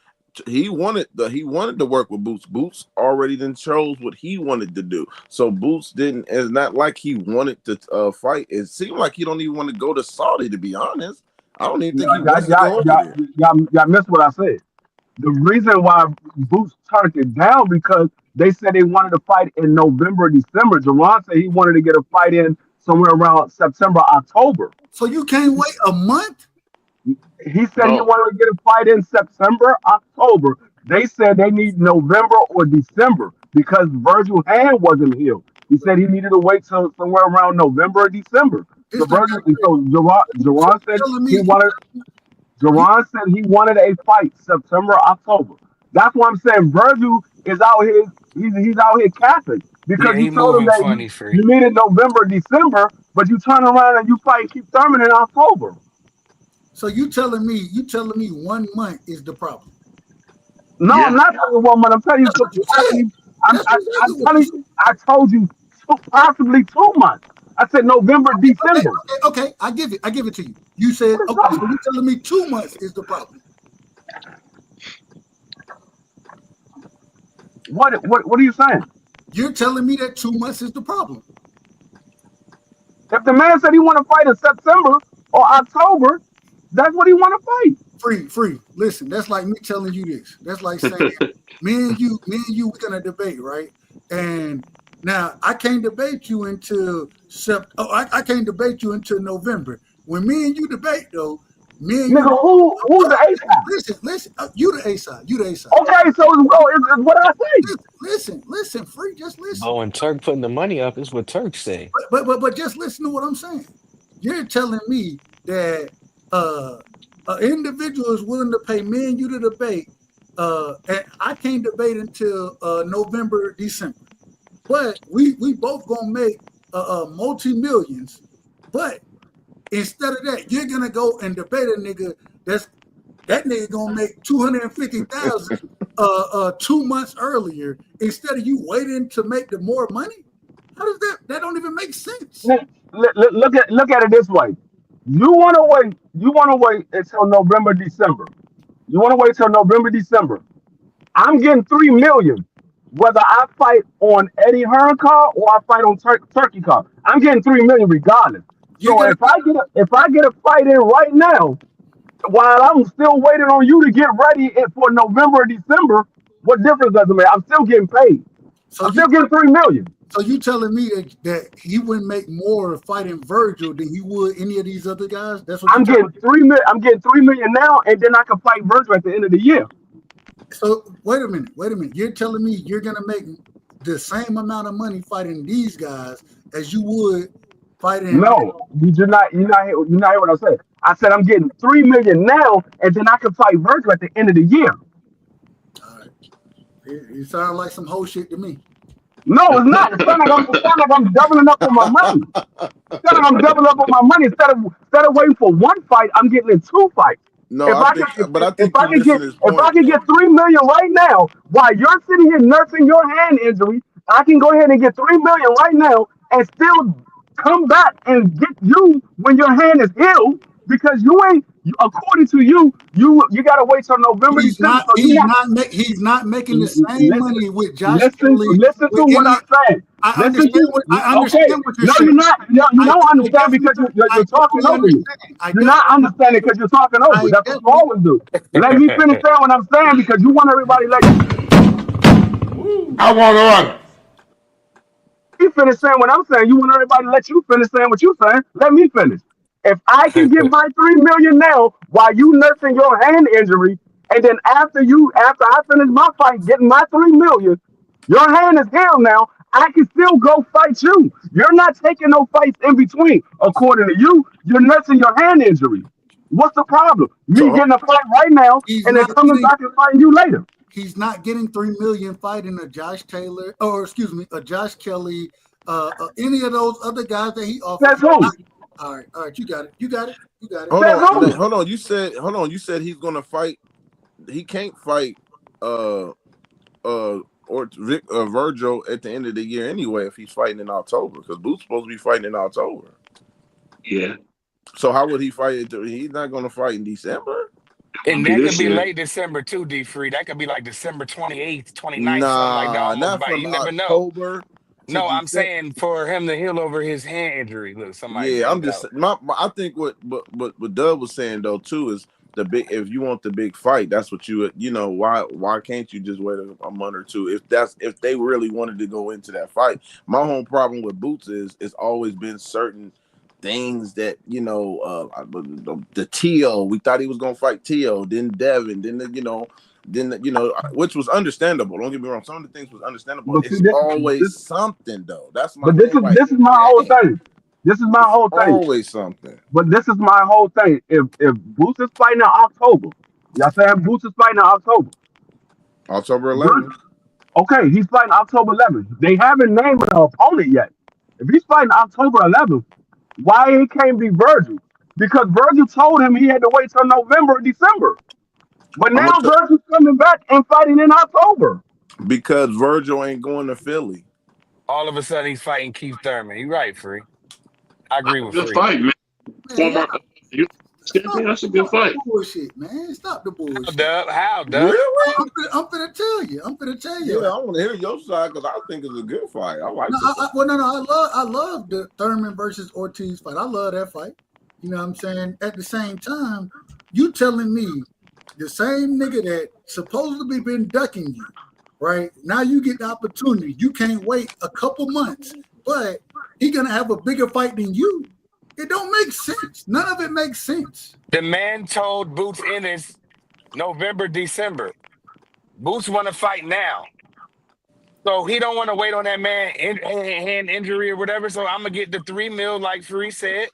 Speaker 7: He wanted to work with Boots. Boots already then chose what he wanted to do. So Boots didn't. It's not like he wanted to fight. It seemed like he don't even want to go to Saudi. To be honest, I don't even think he
Speaker 8: Y'all,
Speaker 7: wants to
Speaker 8: y'all,
Speaker 7: go over
Speaker 8: y'all,
Speaker 7: there.
Speaker 8: y'all missed what I said. The reason why Boots turned it down because they said they wanted to fight in November, December. Jerron said he wanted to get a fight in somewhere around September, October.
Speaker 5: So you can't wait a month?
Speaker 8: He said he
Speaker 3: No.
Speaker 8: wanted to get a fight in September, October. They said they need November or December because Virgil hand wasn't healed. He said he needed to wait till somewhere around November or December. So
Speaker 5: This thing
Speaker 8: Virgil,
Speaker 5: got crazy.
Speaker 8: so
Speaker 5: So
Speaker 8: Jerron
Speaker 5: you
Speaker 8: said
Speaker 5: telling
Speaker 8: he
Speaker 5: me
Speaker 8: wanted
Speaker 5: you
Speaker 8: Jerron said he wanted a fight September, October. That's why I'm saying Virgil is out here. He's out here capping because
Speaker 6: Yeah,
Speaker 8: you
Speaker 6: he
Speaker 8: told him
Speaker 6: moving
Speaker 8: that
Speaker 6: funny,
Speaker 8: you
Speaker 6: free.
Speaker 8: needed November, December, but you turn around and you fight Keith Thurman in October.
Speaker 5: so you telling me 1 month is the problem.
Speaker 8: No, I'm
Speaker 3: Yeah.
Speaker 8: not telling you 1 month. I'm telling you.
Speaker 5: That's what you
Speaker 8: I'm telling
Speaker 5: said.
Speaker 8: you. I'm,
Speaker 5: That's
Speaker 8: I,
Speaker 5: exactly
Speaker 8: I'm
Speaker 5: what you
Speaker 8: telling you.
Speaker 5: said.
Speaker 8: I told you possibly 2 months. I said November,
Speaker 5: Okay,
Speaker 8: December.
Speaker 5: okay. I give it to you. You said okay, so you telling me 2 months is the problem.
Speaker 8: What are you saying?
Speaker 5: You're telling me that 2 months is the problem.
Speaker 8: If the man said he want to fight in September or October, that's what he want to fight.
Speaker 5: Free. Listen, that's like me telling you this. That's like saying me and you, we're gonna debate, right? And now I can't debate you until I can't debate you until November. When me and you debate though, me and you
Speaker 8: Nigga, who's the A side?
Speaker 5: listen. You the A side. You the A side.
Speaker 8: Okay, so it's what I say.
Speaker 5: Listen, free. Just listen.
Speaker 6: Bo and Turk putting the money up is what Turk say.
Speaker 5: But just listen to what I'm saying. You're telling me that uh an individual is willing to pay me and you to debate, and I can't debate until November, December. But we both gonna make multi millions. But instead of that, you're gonna go and debate a nigga that nigga gonna make 250,000 2 months earlier instead of you waiting to make the more money. How does that don't even make sense?
Speaker 8: Look at it this way. You want to wait until November, December. You want to wait till November, December. I'm getting 3 million, whether I fight on Eddie Hearn car or I fight on Turkey car. I'm getting 3 million regardless.
Speaker 5: You're
Speaker 8: So
Speaker 5: gonna
Speaker 8: if I get a fight in right now, while I'm still waiting on you to get ready for November or December, what difference does it make? I'm still getting paid.
Speaker 5: so
Speaker 8: I'm
Speaker 5: you
Speaker 8: still getting 3 million.
Speaker 5: so you telling me that he wouldn't make more fighting Virgil than he would any of these other guys? That's what you
Speaker 8: I'm
Speaker 5: telling
Speaker 8: getting 3 million. I'm getting 3 million now, and then I can fight Virgil at the end of the year.
Speaker 5: me? So wait a minute. You're telling me you're gonna make the same amount of money fighting these guys as you would fighting.
Speaker 8: No, you're not hear what I said. I said I'm getting 3 million now, and then I can fight Virgil at the end of the year.
Speaker 5: All right. It sounds like some whole shit to me.
Speaker 8: No, it's not. It sound like I'm doubling up on my money. It sound like I'm doubling up on my money instead of waiting for one fight. I'm getting in two fights.
Speaker 7: No,
Speaker 8: If
Speaker 7: I
Speaker 8: I
Speaker 7: think,
Speaker 8: can if,
Speaker 7: but I
Speaker 8: if
Speaker 7: think
Speaker 8: I
Speaker 7: you're
Speaker 8: can get
Speaker 7: missing his
Speaker 8: if I
Speaker 7: point.
Speaker 8: can get 3 million right now while you're sitting here nursing your hand injury, I can go ahead and get 3 million right now and still come back and get you when your hand is healed. because you ain't. According to you, you gotta wait till November,
Speaker 5: He's
Speaker 8: December.
Speaker 5: not.
Speaker 8: So you're not.
Speaker 5: He's not making the same
Speaker 8: Listen,
Speaker 5: money with Josh
Speaker 8: listen,
Speaker 5: Kelly.
Speaker 8: listen to
Speaker 5: With
Speaker 8: what
Speaker 5: any,
Speaker 8: I'm saying.
Speaker 5: I
Speaker 8: Listen
Speaker 5: understand
Speaker 8: to.
Speaker 5: what I
Speaker 8: Okay,
Speaker 5: understand what you're
Speaker 8: no,
Speaker 5: saying.
Speaker 8: you're not. You don't understand because
Speaker 5: I
Speaker 8: you're talking
Speaker 5: definitely
Speaker 8: over me.
Speaker 5: understand. I
Speaker 8: You're not
Speaker 5: definitely,
Speaker 8: understanding because you're talking over.
Speaker 5: I
Speaker 8: That's what you
Speaker 5: definitely.
Speaker 8: always do. Let me finish saying what I'm saying because you want everybody like
Speaker 9: I want to run.
Speaker 8: you finish saying what I'm saying. You want everybody to let you finish saying what you're saying. Let me finish. If I can get my 3 million now while you nursing your hand injury, and then after I finish my fight, getting my 3 million, your hand is healed now. I can still go fight you. You're not taking no fights in between. According to you, you're nursing your hand injury. What's the problem? Me
Speaker 7: So
Speaker 8: getting a fight right now
Speaker 5: He's
Speaker 8: and then
Speaker 5: not
Speaker 8: coming
Speaker 5: getting.
Speaker 8: back and fighting you later.
Speaker 5: He's not getting 3 million fighting a Josh Taylor, or excuse me, a Josh Kelly, any of those other guys that he offered.
Speaker 8: Says who?
Speaker 5: All right, you got it. You got it. You got it.
Speaker 7: hold
Speaker 8: Says
Speaker 7: on,
Speaker 8: who?
Speaker 7: hold on. You said he's gonna fight. He can't fight uh or Virgil at the end of the year anyway if he's fighting in October because Boots supposed to be fighting in October.
Speaker 3: Yeah,
Speaker 7: So how would he fight? He's not gonna fight in December.
Speaker 9: And
Speaker 3: be
Speaker 9: that could
Speaker 3: this
Speaker 9: be
Speaker 3: year.
Speaker 9: late December too, D Free. That could be like December 28th, 29th, something like that.
Speaker 7: Nah,
Speaker 9: Almost
Speaker 7: not
Speaker 9: by
Speaker 7: from
Speaker 9: you never know.
Speaker 7: October to
Speaker 9: No, I'm
Speaker 7: December.
Speaker 9: saying for him to heal over his hand injury. Look, somebody
Speaker 7: Yeah, I'm
Speaker 9: jumped
Speaker 7: just
Speaker 9: out.
Speaker 7: I think what Doug was saying though too is the big if you want the big fight, that's what why can't you just wait a month or two if they really wanted to go into that fight. My whole problem with Boots is it's always been certain things that the Tio, we thought he was gonna fight Tio, then Devin, which was understandable. Don't get me wrong, some of the things was understandable.
Speaker 8: But see,
Speaker 7: It's always something though. That's my
Speaker 8: but
Speaker 7: thing. Like,
Speaker 8: this is my whole
Speaker 7: dang.
Speaker 8: thing. This is my
Speaker 7: It's
Speaker 8: whole thing.
Speaker 7: always something.
Speaker 8: But this is my whole thing. If Boots is fighting in October, y'all saying Boots is fighting in October.
Speaker 7: October
Speaker 8: Vir-
Speaker 7: 11th.
Speaker 8: Okay, he's fighting October 11th. They haven't named an opponent yet. If he's fighting October 11th, why it can't be Virgil? Because Virgil told him he had to wait till November or December. But
Speaker 7: I'm
Speaker 8: now
Speaker 7: gonna tell
Speaker 8: Virgil's coming back and fighting in October.
Speaker 7: because Virgil ain't going to Philly.
Speaker 9: All of a sudden he's fighting Keith Thurman. You're right, Free. I agree with
Speaker 3: Good
Speaker 9: Free.
Speaker 3: fight, man.
Speaker 5: Man,
Speaker 3: Former
Speaker 5: y'all,
Speaker 3: champion. That's a good fight.
Speaker 5: the bullshit, man. Stop the
Speaker 9: How
Speaker 5: bullshit.
Speaker 9: Dub? How Dub?
Speaker 7: Really?
Speaker 5: I'm finna tell you. I'm finna tell
Speaker 7: Yeah,
Speaker 5: you.
Speaker 7: I want to hear your side because I think it's a good fight. I like
Speaker 5: No,
Speaker 7: the fight.
Speaker 5: I love the Thurman versus Ortiz fight. I love that fight. You know what I'm saying? At the same time, you telling me the same nigga that supposedly been ducking you, right? Now you get the opportunity. You can't wait a couple months, but he gonna have a bigger fight than you. It don't make sense. None of it makes sense.
Speaker 9: The man told Boots Ennis November, December. Boots want to fight now. So he don't want to wait on that man hand injury or whatever. So I'm gonna get the 3 mil like Free said,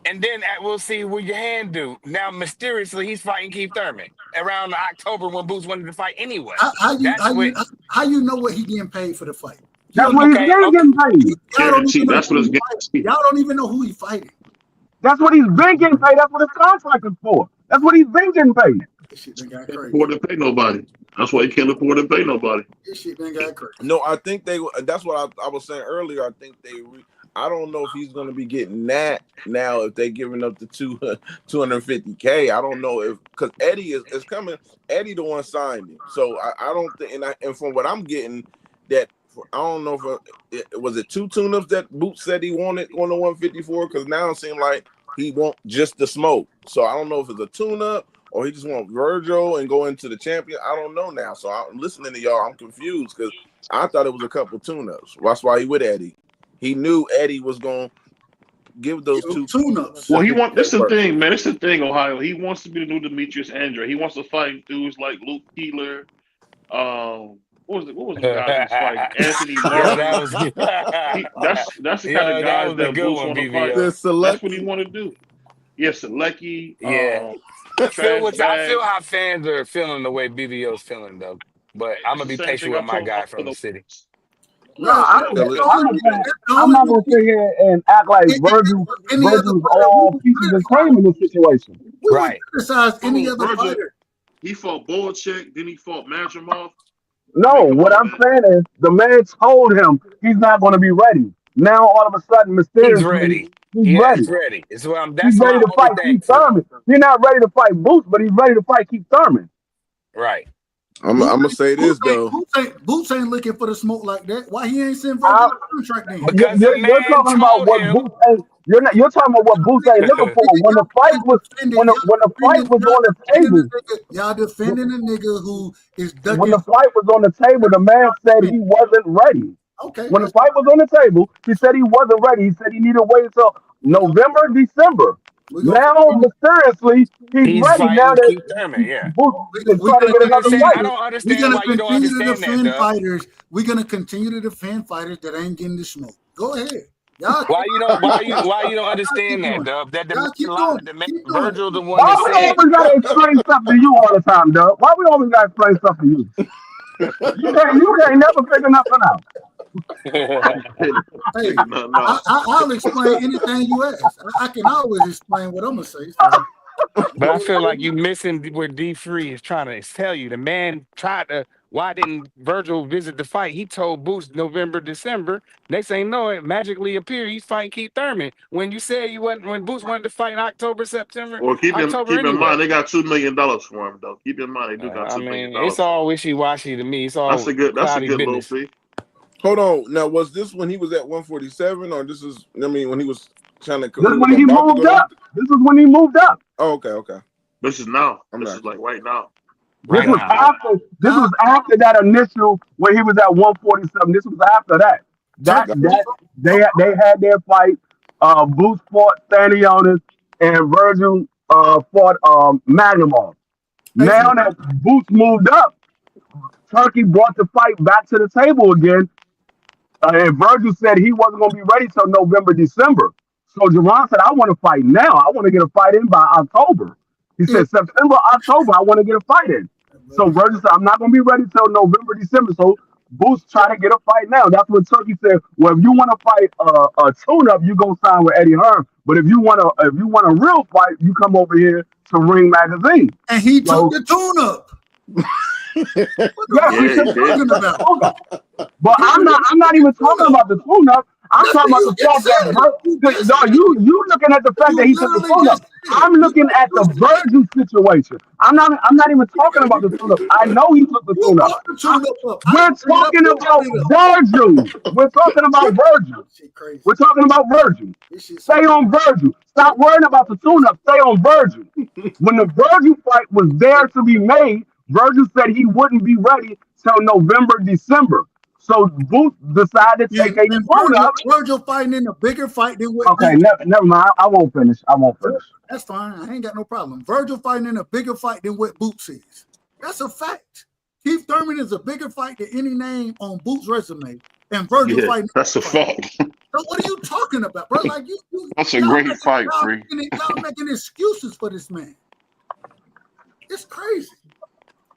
Speaker 9: and then we'll see what your hand do. Now mysteriously he's fighting Keith Thurman around October when Boots wanted to fight anyway. That's what.
Speaker 5: How you know what he getting paid for the fight? You
Speaker 8: That's
Speaker 5: don't
Speaker 8: what
Speaker 5: even,
Speaker 8: he's
Speaker 9: Okay,
Speaker 8: been
Speaker 9: okay.
Speaker 8: getting paid.
Speaker 5: y'all don't
Speaker 3: Guaranteed.
Speaker 5: even know
Speaker 3: That's what
Speaker 5: who
Speaker 3: it's
Speaker 5: he fighting.
Speaker 3: guaranteed.
Speaker 5: Y'all don't even know who he fighting.
Speaker 8: That's what he's been getting paid. That's what his contract is for. That's what he's been getting paid.
Speaker 5: This shit done got
Speaker 3: Can't
Speaker 5: crazy.
Speaker 3: afford to pay nobody. That's why he can't afford to pay nobody.
Speaker 5: This shit done got crazy.
Speaker 7: No, I think that's what I was saying earlier. I think I don't know if he's going to be getting that now if they giving up the 250K. I don't know if because Eddie is coming. Eddie the one signed him, so I don't think. And from what I'm getting, I don't know if was it 2 tune-ups that Boots said he wanted on the 154 because now it seems like he want just the smoke. So I don't know if it's a tune-up or he just want Virgil and go into the champion. I don't know now. So I'm listening to y'all. I'm confused because I thought it was a couple tune-ups. That's why he with Eddie. He knew Eddie was going to give those two
Speaker 5: tune-ups.
Speaker 3: Well, this is the thing, man. This is the thing, Ohio. He wants to be the new Demetrius Andre. He wants to fight dudes like Luke Keeler. What was the guys he was fighting? Anthony
Speaker 9: Yo, that
Speaker 3: Martin.
Speaker 9: was good.
Speaker 3: That's the kind of
Speaker 9: Yo, that
Speaker 3: guys
Speaker 9: was a
Speaker 3: that
Speaker 9: good
Speaker 3: Boots
Speaker 9: one,
Speaker 3: want to fight.
Speaker 9: BVO.
Speaker 3: That's what he want to do. Yes, Selecki,
Speaker 9: Yeah. I feel
Speaker 3: Fastback.
Speaker 9: how fans are feeling the way BVO's feeling though. But I'm
Speaker 3: It's
Speaker 9: gonna
Speaker 3: the
Speaker 9: be
Speaker 3: same
Speaker 9: patient
Speaker 3: thing I
Speaker 9: with my
Speaker 3: told
Speaker 9: guy
Speaker 3: all
Speaker 9: from the
Speaker 3: the
Speaker 9: city.
Speaker 8: No,
Speaker 5: Well,
Speaker 8: I'm
Speaker 5: that's the
Speaker 8: I'm
Speaker 5: only
Speaker 8: not
Speaker 5: reason.
Speaker 8: saying
Speaker 5: That's the
Speaker 8: I'm
Speaker 5: only
Speaker 8: not gonna sit here and act like
Speaker 5: any other
Speaker 8: Virgil's
Speaker 5: fighter we
Speaker 8: all
Speaker 5: would
Speaker 8: peaches and cream in this situation.
Speaker 9: Right.
Speaker 5: criticize any
Speaker 3: Oh,
Speaker 5: other
Speaker 3: Virgil,
Speaker 5: fighter.
Speaker 3: he fought Boychek, then he fought Madrimov to
Speaker 8: No,
Speaker 3: make him
Speaker 8: what
Speaker 3: look
Speaker 8: I'm
Speaker 3: bad.
Speaker 8: saying is the man told him he's not gonna be ready. Now all of a sudden,
Speaker 9: He's
Speaker 8: mysteriously,
Speaker 9: ready.
Speaker 8: He's
Speaker 9: Yeah,
Speaker 8: ready.
Speaker 9: it's ready.
Speaker 8: He's
Speaker 9: That's
Speaker 8: ready
Speaker 9: my
Speaker 8: to
Speaker 9: only
Speaker 8: fight
Speaker 9: thing
Speaker 8: Keith
Speaker 9: to it.
Speaker 8: Thurman. He's not ready to fight Boots, but he's ready to fight Keith Thurman.
Speaker 9: Right.
Speaker 7: I'm
Speaker 5: Boots,
Speaker 7: gonna say this though.
Speaker 5: Boots ain't looking for the smoke like that. Why he ain't sent Virgil
Speaker 8: I,
Speaker 5: a contract then?
Speaker 9: Because the
Speaker 8: you're
Speaker 9: man
Speaker 8: talking about
Speaker 9: told
Speaker 8: what
Speaker 9: him.
Speaker 8: Boots ain't. You're talking about what Boots ain't looking for. When the fight was when the fight was on the table,
Speaker 5: Y'all defending a nigga who is
Speaker 8: when
Speaker 5: ducking.
Speaker 8: the fight was on the table, the man said he wasn't ready.
Speaker 5: Okay,
Speaker 8: When the fight was on the table, he said he wasn't ready. He said he needed to wait until November, December.
Speaker 5: we gonna
Speaker 8: Now, mysteriously, he's
Speaker 9: He's
Speaker 8: ready. Now
Speaker 9: fighting
Speaker 8: that
Speaker 9: Keith Thurman. Yeah.
Speaker 8: Boots is
Speaker 5: we're
Speaker 8: trying to
Speaker 5: gonna
Speaker 8: get another
Speaker 5: continue
Speaker 8: fight.
Speaker 9: I
Speaker 5: to
Speaker 9: don't understand why you don't understand that, Dub.
Speaker 5: fighters. We're gonna continue to defend fighters that ain't getting the smoke. Go ahead, y'all.
Speaker 9: Why you don't
Speaker 5: Y'all keep
Speaker 9: understand that,
Speaker 5: doing it.
Speaker 9: Dub? That the man
Speaker 5: Y'all keep doing
Speaker 9: lied.
Speaker 5: it.
Speaker 9: The man
Speaker 5: Keep doing
Speaker 9: Virgil, the
Speaker 5: it.
Speaker 9: one
Speaker 8: Why
Speaker 9: that
Speaker 8: we
Speaker 9: said.
Speaker 8: always gotta explain stuff to you all the time, Doug? Why we always gotta explain stuff to you? You can't never figure nothing out.
Speaker 5: Hey,
Speaker 3: No, no.
Speaker 5: I'll explain anything you ask. I can always explain what I'm gonna say. So
Speaker 9: But I feel like you missing where D Free is trying to tell you. The man tried to. Why didn't Virgil visit the fight? He told Boots November, December. Next thing you know, it magically appeared he's fighting Keith Thurman. When you said you wasn't, when Boots wanted to fight in October, September,
Speaker 3: Well,
Speaker 9: October
Speaker 3: keep in mind
Speaker 9: anyway.
Speaker 3: they got $2 million for him though. Keep in mind they do got
Speaker 9: I
Speaker 3: $2 million
Speaker 9: mean, it's
Speaker 3: for him.
Speaker 9: all wishy washy to me. It's
Speaker 3: That's
Speaker 9: all
Speaker 3: a good. That's a
Speaker 9: cloudy
Speaker 3: good little
Speaker 9: business.
Speaker 3: fee.
Speaker 7: Hold on. Now, was this when he was at 147, or this is? I mean, when he was trying to,
Speaker 8: This
Speaker 7: he
Speaker 8: is
Speaker 7: was
Speaker 8: when he
Speaker 7: about to
Speaker 8: moved
Speaker 7: go down.
Speaker 8: up. This is when he moved up.
Speaker 7: Oh, okay.
Speaker 3: This is now.
Speaker 7: I'm
Speaker 3: This is
Speaker 7: not.
Speaker 3: like right now.
Speaker 8: This
Speaker 9: Right
Speaker 8: was
Speaker 9: now.
Speaker 8: after. This
Speaker 5: now,
Speaker 8: was after that initial when he was at 147. This was after that. That
Speaker 5: Turkey.
Speaker 7: Got
Speaker 8: that they had their fight. Boots fought Stanionis and Virgil fought Magnumov.
Speaker 5: Hey,
Speaker 8: Now that Boots moved up, Turkey brought the fight back to the table again. And Virgil said he wasn't going to be ready till November, December. So Jerron said, I want to fight now. I want to get a fight in by October. He
Speaker 5: if,
Speaker 8: said, September, October, I want to get a fight in. So Virgil said, I'm not going to be ready till November, December. So Boots trying to get a fight now. That's what Turkey said. Well, if you want to fight a tune-up, you go sign with Eddie Hearn. But if you want a real fight, you come over here to Ring Magazine.
Speaker 5: and he took
Speaker 8: So
Speaker 5: the tune up. What the
Speaker 8: yes,
Speaker 5: fuck
Speaker 8: he
Speaker 3: Yeah,
Speaker 5: are
Speaker 8: took
Speaker 3: he
Speaker 5: you
Speaker 3: did.
Speaker 5: talking about?
Speaker 8: But I'm not even talking about the tune-up. I'm
Speaker 5: That's
Speaker 8: talking
Speaker 5: what
Speaker 8: about
Speaker 5: you
Speaker 8: the
Speaker 5: just
Speaker 8: fact that
Speaker 5: said. You just
Speaker 8: no, you looking at the fact
Speaker 5: you
Speaker 8: that he took the
Speaker 5: literally
Speaker 8: tune-up.
Speaker 5: just said.
Speaker 8: I'm looking at the Virgil situation. I'm not even talking about the tune-up. I know he took the
Speaker 5: You
Speaker 8: tune-up.
Speaker 5: brought the tune up. I
Speaker 8: We're
Speaker 5: didn't bring it up.
Speaker 8: talking
Speaker 5: You brought
Speaker 8: about
Speaker 5: it up.
Speaker 8: Virgil. We're talking about Virgil.
Speaker 5: Shit crazy.
Speaker 8: We're talking about Virgil.
Speaker 5: This shit so
Speaker 8: Stay on Virgil. Stop worrying about the tune-up. Stay on Virgil. When the Virgil fight was there to be made, Virgil said he wouldn't be ready till November, December. So Booth decided to take a
Speaker 5: and
Speaker 8: tune-up.
Speaker 5: Virgil fighting in a bigger fight than what
Speaker 8: Okay, never mind. I won't finish.
Speaker 5: That's fine. I ain't got no problem. Virgil fighting in a bigger fight than what Boots is. That's a fact. Keith Thurman is a bigger fight than any name on Boots' resume, and Virgil
Speaker 3: Yeah,
Speaker 5: fighting.
Speaker 3: that's a fact.
Speaker 5: So what are you talking about, bro? Like
Speaker 3: That's a great fight, Free.
Speaker 5: y'all making excuses for this man. It's crazy.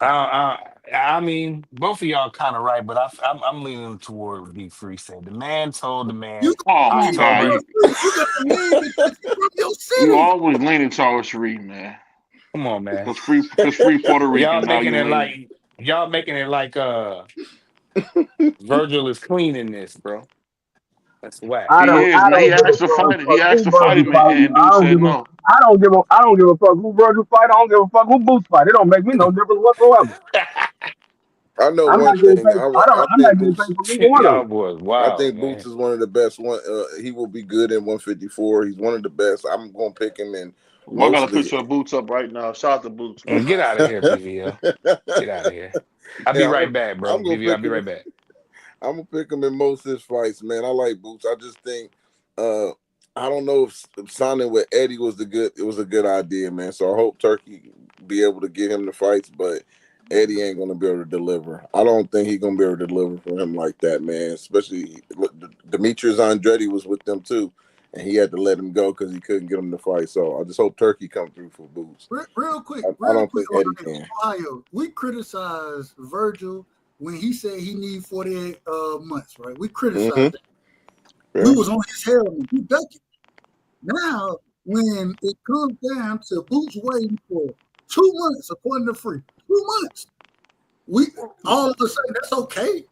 Speaker 9: I mean, both of y'all kind of right, but I'm leaning toward D Free said. The man told the
Speaker 5: You
Speaker 9: man
Speaker 3: Oh my God,
Speaker 9: October.
Speaker 5: you got to lean because you're from your
Speaker 3: you
Speaker 5: city.
Speaker 3: always leaning towards Free, man.
Speaker 9: Come on, man.
Speaker 3: Cause Free Puerto
Speaker 9: Y'all
Speaker 3: Rican. Now
Speaker 9: making
Speaker 3: you
Speaker 9: it
Speaker 3: leaning.
Speaker 9: like Virgil is clean in this, bro. That's whack.
Speaker 8: I
Speaker 3: He
Speaker 8: don't
Speaker 3: is,
Speaker 8: I
Speaker 3: man. He
Speaker 8: don't give a
Speaker 3: asked to fight him. He
Speaker 8: fuck
Speaker 3: asked
Speaker 8: who
Speaker 3: to fight
Speaker 8: Virgil
Speaker 3: him,
Speaker 8: fighting.
Speaker 3: and dude said no.
Speaker 8: I don't give a fuck who Virgil fight. I don't give a fuck who Boots fight. It don't make me no difference whatsoever.
Speaker 7: I know
Speaker 8: I'm
Speaker 7: one
Speaker 8: not getting
Speaker 7: thing.
Speaker 8: paid.
Speaker 7: I
Speaker 8: I'm not
Speaker 7: think
Speaker 8: getting
Speaker 7: Boots.
Speaker 8: paid for either one of
Speaker 9: Y'all
Speaker 8: them.
Speaker 9: boys,
Speaker 7: I
Speaker 9: wow,
Speaker 7: think Boots
Speaker 9: man.
Speaker 7: is one of the best. He will be good in 154. He's one of the best. I'm gonna pick him in
Speaker 3: Well, I got a
Speaker 7: mostly.
Speaker 3: picture of Boots up right now. Shout out to Boots, man.
Speaker 9: And get out of here, BVL. Get out of here. I'll be
Speaker 7: Yeah,
Speaker 9: right back, bro.
Speaker 7: I'm gonna
Speaker 9: BVL, I'll
Speaker 7: pick
Speaker 9: be
Speaker 7: him.
Speaker 9: right back.
Speaker 7: I'm gonna pick him in most of his fights, man. I like Boots. I just think uh I don't know if signing with Eddie was a good idea, man. So I hope Turkey be able to get him the fights, but Eddie ain't gonna be able to deliver. I don't think he's gonna be able to deliver for him like that, man. Especially Demetrius Andretti was with them too, and he had to let him go because he couldn't get him to fight. So I just hope Turkey come through for Boots.
Speaker 5: Real quick,
Speaker 7: I don't think Eddie can.
Speaker 5: Ohio, we criticized Virgil when he said he need 48 months, right? We criticized it.
Speaker 7: Yeah.
Speaker 5: We was on his helmet. We ducking. Now, when it comes down to Boots waiting for 2 months, according to Free, 2 months, we all of a sudden that's okay.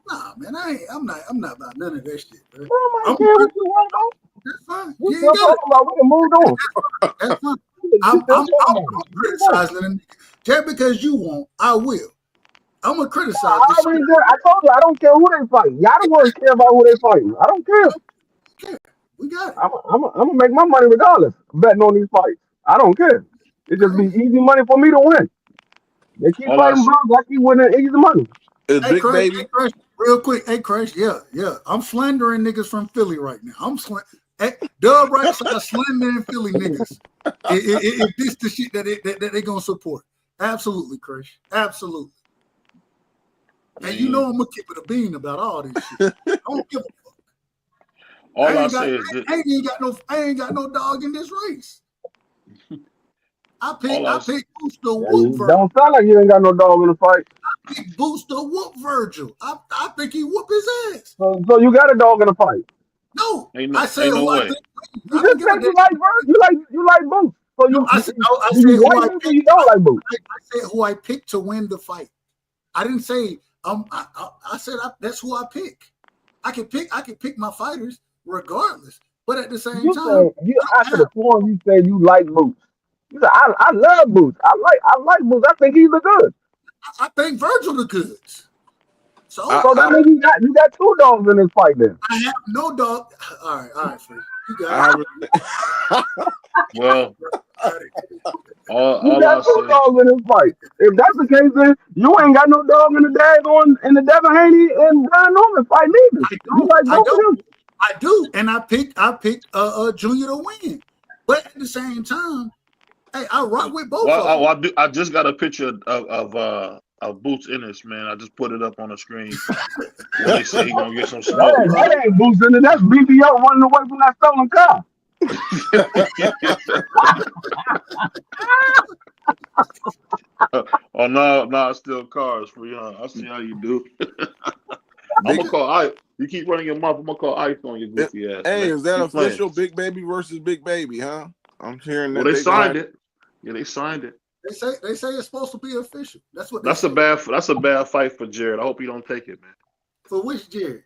Speaker 5: Nah, man, I'm not about none of that shit, bro.
Speaker 8: I don't care what you want,
Speaker 5: That's fine.
Speaker 8: We
Speaker 5: You ain't
Speaker 8: still
Speaker 5: got it.
Speaker 8: talking about. We can move on.
Speaker 5: That's fine.
Speaker 8: We
Speaker 5: I'm
Speaker 8: still talking about. Move on.
Speaker 5: criticizing them. Just because you won't, I will. I'm gonna criticize
Speaker 8: I
Speaker 5: this
Speaker 8: already did. I told you I don't care who they fight. Y'all the ones care about who they fighting. I don't care.
Speaker 5: shit. We got it.
Speaker 8: I'm gonna make my money regardless. Betting on these fights. I don't care. It just be easy money for me to win. They keep
Speaker 3: All I
Speaker 8: fighting
Speaker 3: s-
Speaker 8: bros. I keep winning easy money.
Speaker 7: Is
Speaker 5: Hey,
Speaker 7: Big
Speaker 5: Crash,
Speaker 7: Baby?
Speaker 5: real quick. Hey, Crash, yeah. I'm slandering niggas from Philly right now. Hey, Dub right side slandering Philly niggas. If this the shit that they gonna support. Absolutely, Crash. Absolutely. And you know I'm gonna keep it a bean about all this shit. I don't give a fuck.
Speaker 3: all I say is this.
Speaker 5: I ain't got no dog in this race. I
Speaker 3: All I
Speaker 5: pick Booster
Speaker 8: Yeah,
Speaker 5: Whoop
Speaker 8: you
Speaker 5: Virgil.
Speaker 8: don't sound like you ain't got no dog in the fight.
Speaker 5: I pick Booster Whoop Virgil. I think he whoop his ass.
Speaker 8: So you got a dog in the fight.
Speaker 5: No,
Speaker 3: ain't
Speaker 5: I
Speaker 3: no,
Speaker 5: said
Speaker 3: ain't no
Speaker 5: who I
Speaker 3: way.
Speaker 5: think.
Speaker 8: You
Speaker 5: I
Speaker 8: just
Speaker 5: don't give a
Speaker 8: said
Speaker 5: damn.
Speaker 8: you like Boots. So
Speaker 5: No, I
Speaker 8: do
Speaker 5: said
Speaker 8: you
Speaker 5: who
Speaker 8: like
Speaker 5: I
Speaker 8: Boots or
Speaker 5: picked.
Speaker 8: you don't like Boots?
Speaker 5: I said who I picked to win the fight. I didn't say I said that's who I pick. I can pick my fighters regardless, but at the same
Speaker 8: You
Speaker 5: time,
Speaker 8: said I could have sworn you said you like Boots. You said I love Boots. I like Boots. I think he's a good.
Speaker 5: I think Virgil the goods. So
Speaker 8: So that means you got two dogs in this fight then.
Speaker 5: I have no dog. All right, Free. You got
Speaker 7: I
Speaker 5: it.
Speaker 7: have
Speaker 3: Well,
Speaker 5: Got it.
Speaker 8: You
Speaker 3: all
Speaker 8: got
Speaker 3: I
Speaker 8: two
Speaker 3: say,
Speaker 8: dogs in this fight. If that's the case, then you ain't got no dog in the Devin Haney and Brian Norman fight neither. You like
Speaker 5: I
Speaker 8: both of
Speaker 5: don't.
Speaker 8: them.
Speaker 5: I do, and I picked Junior to win. But at the same time, hey, I rock with both of them.
Speaker 3: I do. I just got a picture of Boots Ennis, man. I just put it up on the screen where they say he gonna get some smoke.
Speaker 8: That ain't Boots in it. That's BBO running away from that stolen car.
Speaker 3: Oh no, it's still cars for you. I see how you do. I'm
Speaker 7: Big.
Speaker 3: gonna call Ice. You keep running your mouth. I'm gonna call Ice on your goofy ass,
Speaker 7: Hey,
Speaker 3: man.
Speaker 7: is that
Speaker 3: Keep playing.
Speaker 7: official? Big Baby versus Big Baby, huh? I'm hearing
Speaker 3: Well,
Speaker 7: that
Speaker 3: they
Speaker 7: they gonna
Speaker 3: signed
Speaker 7: have.
Speaker 3: it. Yeah, they signed it.
Speaker 5: They say it's supposed to be official. That's what they
Speaker 3: That's a
Speaker 5: say.
Speaker 3: bad fight for Jared. I hope he don't take it, man.
Speaker 5: For which Jared?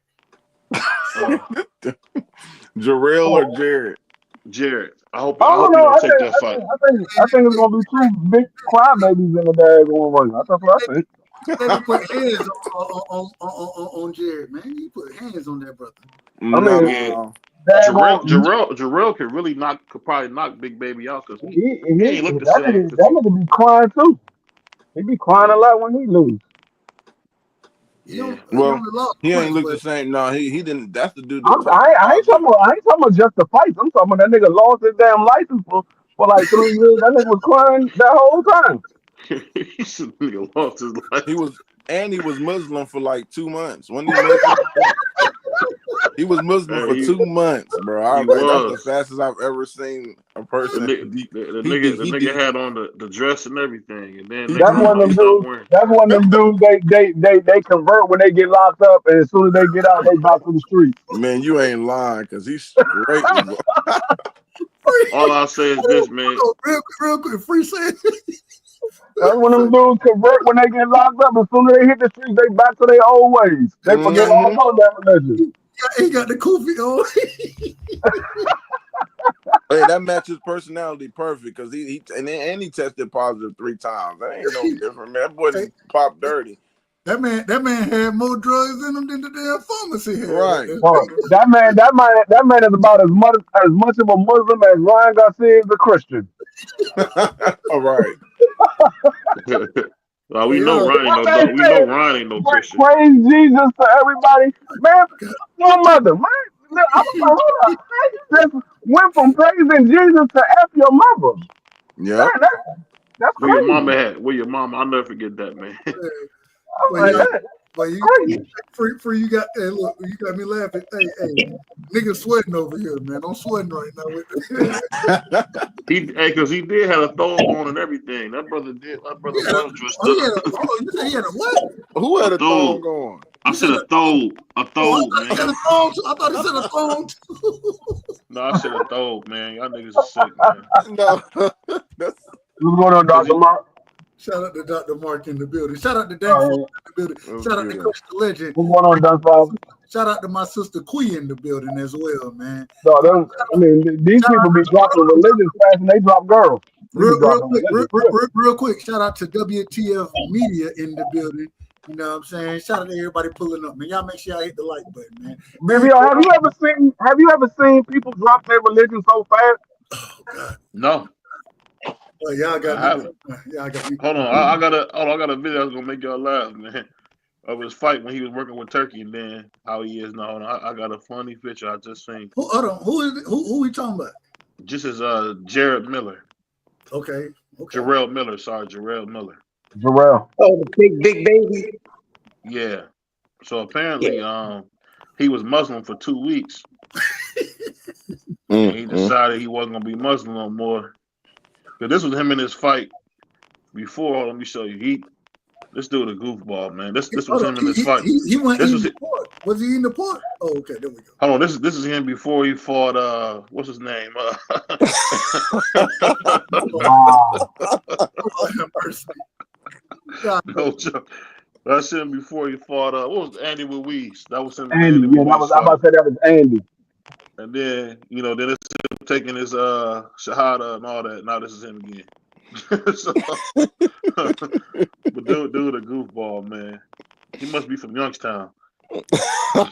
Speaker 7: Jarrell or Jared?
Speaker 3: Jared. I
Speaker 8: I don't
Speaker 3: hope he
Speaker 8: know.
Speaker 3: don't take that fight.
Speaker 8: I think it's gonna be two big crybabies in the daggone ring. That's what I think.
Speaker 5: They put hands on Jared, man. You put hands on that brother.
Speaker 8: I mean,
Speaker 3: Yeah,
Speaker 7: No.
Speaker 8: daggone,
Speaker 3: Jarrell could probably knock Big Baby out because he
Speaker 8: he
Speaker 3: ain't look the
Speaker 8: that
Speaker 3: same
Speaker 8: nigga
Speaker 3: since
Speaker 8: that
Speaker 3: he.
Speaker 8: nigga be crying too. He be crying a
Speaker 3: Yeah,
Speaker 8: lot when he lose.
Speaker 5: He
Speaker 3: yeah.
Speaker 5: only
Speaker 7: Well,
Speaker 5: lost
Speaker 7: he ain't
Speaker 5: once,
Speaker 7: look the
Speaker 5: but
Speaker 7: same. No, he didn't. That's the dude that
Speaker 8: I ain't
Speaker 7: caused
Speaker 8: talking
Speaker 7: him.
Speaker 8: about just the fights. I'm talking about that nigga lost his damn license for like 3 years. That nigga was crying that whole time.
Speaker 3: He should nigga lost his life.
Speaker 7: He was Muslim for like 2 months. Wasn't he Muslim? He was Muslim for
Speaker 3: Hey,
Speaker 7: 2 months, bro.
Speaker 3: he
Speaker 7: That's the
Speaker 3: was.
Speaker 7: fastest I've ever seen a
Speaker 3: The
Speaker 7: person.
Speaker 3: nigga, the
Speaker 7: He
Speaker 3: nigga
Speaker 7: did.
Speaker 3: had on the dress and everything, and then
Speaker 7: He
Speaker 3: next
Speaker 8: That's
Speaker 3: thing you
Speaker 8: one
Speaker 3: know,
Speaker 8: of
Speaker 3: he
Speaker 8: them
Speaker 3: stopped
Speaker 8: dudes.
Speaker 3: wearing.
Speaker 8: That's one of them dudes. They convert when they get locked up, and as soon as they get out, they back to the streets.
Speaker 7: Man, you ain't lying, because he's straight was going.
Speaker 3: All I say is this, man.
Speaker 5: real quick, Free said.
Speaker 8: That's when them dudes convert when they get locked up. As soon as they hit the streets, they back to their old ways. They forget all
Speaker 7: Mhm.
Speaker 8: about that religion.
Speaker 5: He got the kufi on.
Speaker 7: Hey, that matches personality perfect, because he tested positive 3 times. That ain't no different, man. That boy
Speaker 5: Hey,
Speaker 7: popped dirty.
Speaker 5: that man had more drugs in him than the damn pharmacy
Speaker 7: Right.
Speaker 5: had.
Speaker 8: Well, that man is about as much of a Muslim as Ryan Garcia is a Christian.
Speaker 7: All right.
Speaker 3: We
Speaker 5: Hey,
Speaker 3: know
Speaker 5: yo,
Speaker 3: Ryan ain't
Speaker 8: That
Speaker 3: no
Speaker 8: man
Speaker 3: dog. We know
Speaker 8: said,
Speaker 3: Ryan ain't no Christian.
Speaker 8: praise Jesus to everybody. Man, your mother, man. I was like, hold up. How you just went from praising Jesus to F your mother?
Speaker 7: Yep.
Speaker 8: Man, that's
Speaker 3: Where your mama
Speaker 8: crazy.
Speaker 3: at? Where your mama? I'll never forget that, man.
Speaker 8: I'm
Speaker 5: but
Speaker 8: like,
Speaker 5: yeah, but
Speaker 8: that's
Speaker 5: you
Speaker 8: crazy.
Speaker 5: free you got hey look, you got me laughing. Hey, niggas sweating over here, man. I'm sweating right now with
Speaker 3: Because he did have a thong on and everything. That brother did. That brother
Speaker 5: yeah,
Speaker 3: was dressed
Speaker 5: oh, he
Speaker 3: up.
Speaker 5: had a hold on, you said he had a what?
Speaker 7: Who
Speaker 3: A
Speaker 7: had a
Speaker 3: thong.
Speaker 7: thong on?
Speaker 3: I
Speaker 5: You
Speaker 3: said
Speaker 5: said
Speaker 3: a
Speaker 5: a thong?
Speaker 3: thong. A
Speaker 5: Oh, I
Speaker 3: thong,
Speaker 5: thought he said
Speaker 3: man.
Speaker 5: a thong too. I thought he said a thong too.
Speaker 3: No, I said a thong, man. Y'all niggas are sick, man.
Speaker 7: No. That's
Speaker 8: What's going on,
Speaker 3: Cause
Speaker 8: Dr.
Speaker 3: he,
Speaker 8: Mark?
Speaker 5: Shout out to Dr. Mark in the building. Shout out to Dank Folk in the building.
Speaker 7: that's
Speaker 5: Shout out to
Speaker 7: good.
Speaker 5: Coach the Legend.
Speaker 8: What's going on, Dunn Father?
Speaker 5: Shout out to my sister Quee in the building as well, man.
Speaker 8: So I mean, these people be dropping religion fast and they drop girls. They be
Speaker 5: Real
Speaker 8: dropping
Speaker 5: quick,
Speaker 8: religion quick.
Speaker 5: real quick. Shout out to WTF Media in the building. You know what I'm saying? Shout out to everybody pulling up, man. Y'all make sure y'all hit the like button, man.
Speaker 8: Bvo, have you ever seen people drop their religion so fast?
Speaker 5: Oh God.
Speaker 3: No.
Speaker 5: Well, y'all got
Speaker 3: I
Speaker 5: me.
Speaker 3: haven't.
Speaker 5: Y'all got me.
Speaker 3: Hold on. I got a video that's gonna make y'all laugh, man. Of his fight when he was working with Turkey and then how he is now. Hold on. I got a funny picture I just seen.
Speaker 5: Hold on. Who we talking about?
Speaker 3: Just as Jared Miller.
Speaker 5: Okay.
Speaker 3: Jarrell Miller, sorry, Jarrell Miller.
Speaker 8: Jarrell.
Speaker 10: Oh, the big baby.
Speaker 3: Yeah. So apparently, he was Muslim for 2 weeks. And he decided he wasn't gonna be Muslim no more. But this was him in his fight before. Let me show you. This dude a goofball, man. This was him in this fight.
Speaker 5: He went
Speaker 3: this
Speaker 5: in
Speaker 3: was
Speaker 5: the port. Was he in the port? Oh, okay, there we go.
Speaker 3: Hold on, this is him before he fought what's his name?
Speaker 8: Wow.
Speaker 3: No joke. That's him before he fought what was Andy Ruiz? That was him.
Speaker 8: Andy, yeah, I'm about to say that was Andy.
Speaker 3: And then, then it's him taking his shahada and all that. Now this is him again. So, but dude a goofball, man. He must be from Youngstown.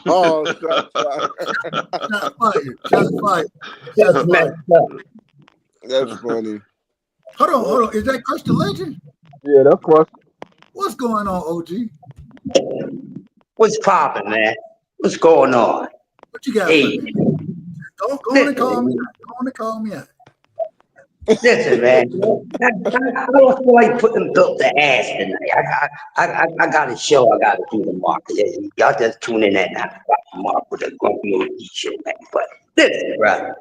Speaker 7: Oh,
Speaker 5: Shots fired.
Speaker 7: That's funny.
Speaker 5: Hold on. Is that Crush the Legend?
Speaker 8: Yeah, that's Crush.
Speaker 5: What's going on, OG?
Speaker 10: What's popping, man? What's going on?
Speaker 5: What you got?
Speaker 10: Hey.
Speaker 5: Go on and call me out. Go on and call me out.
Speaker 10: Listen, man. I don't feel like putting Built the ass tonight. I got a show I got to do tomorrow. Y'all just tune in at 9 o'clock tomorrow with a grumpy OG shit, man. But listen, brother.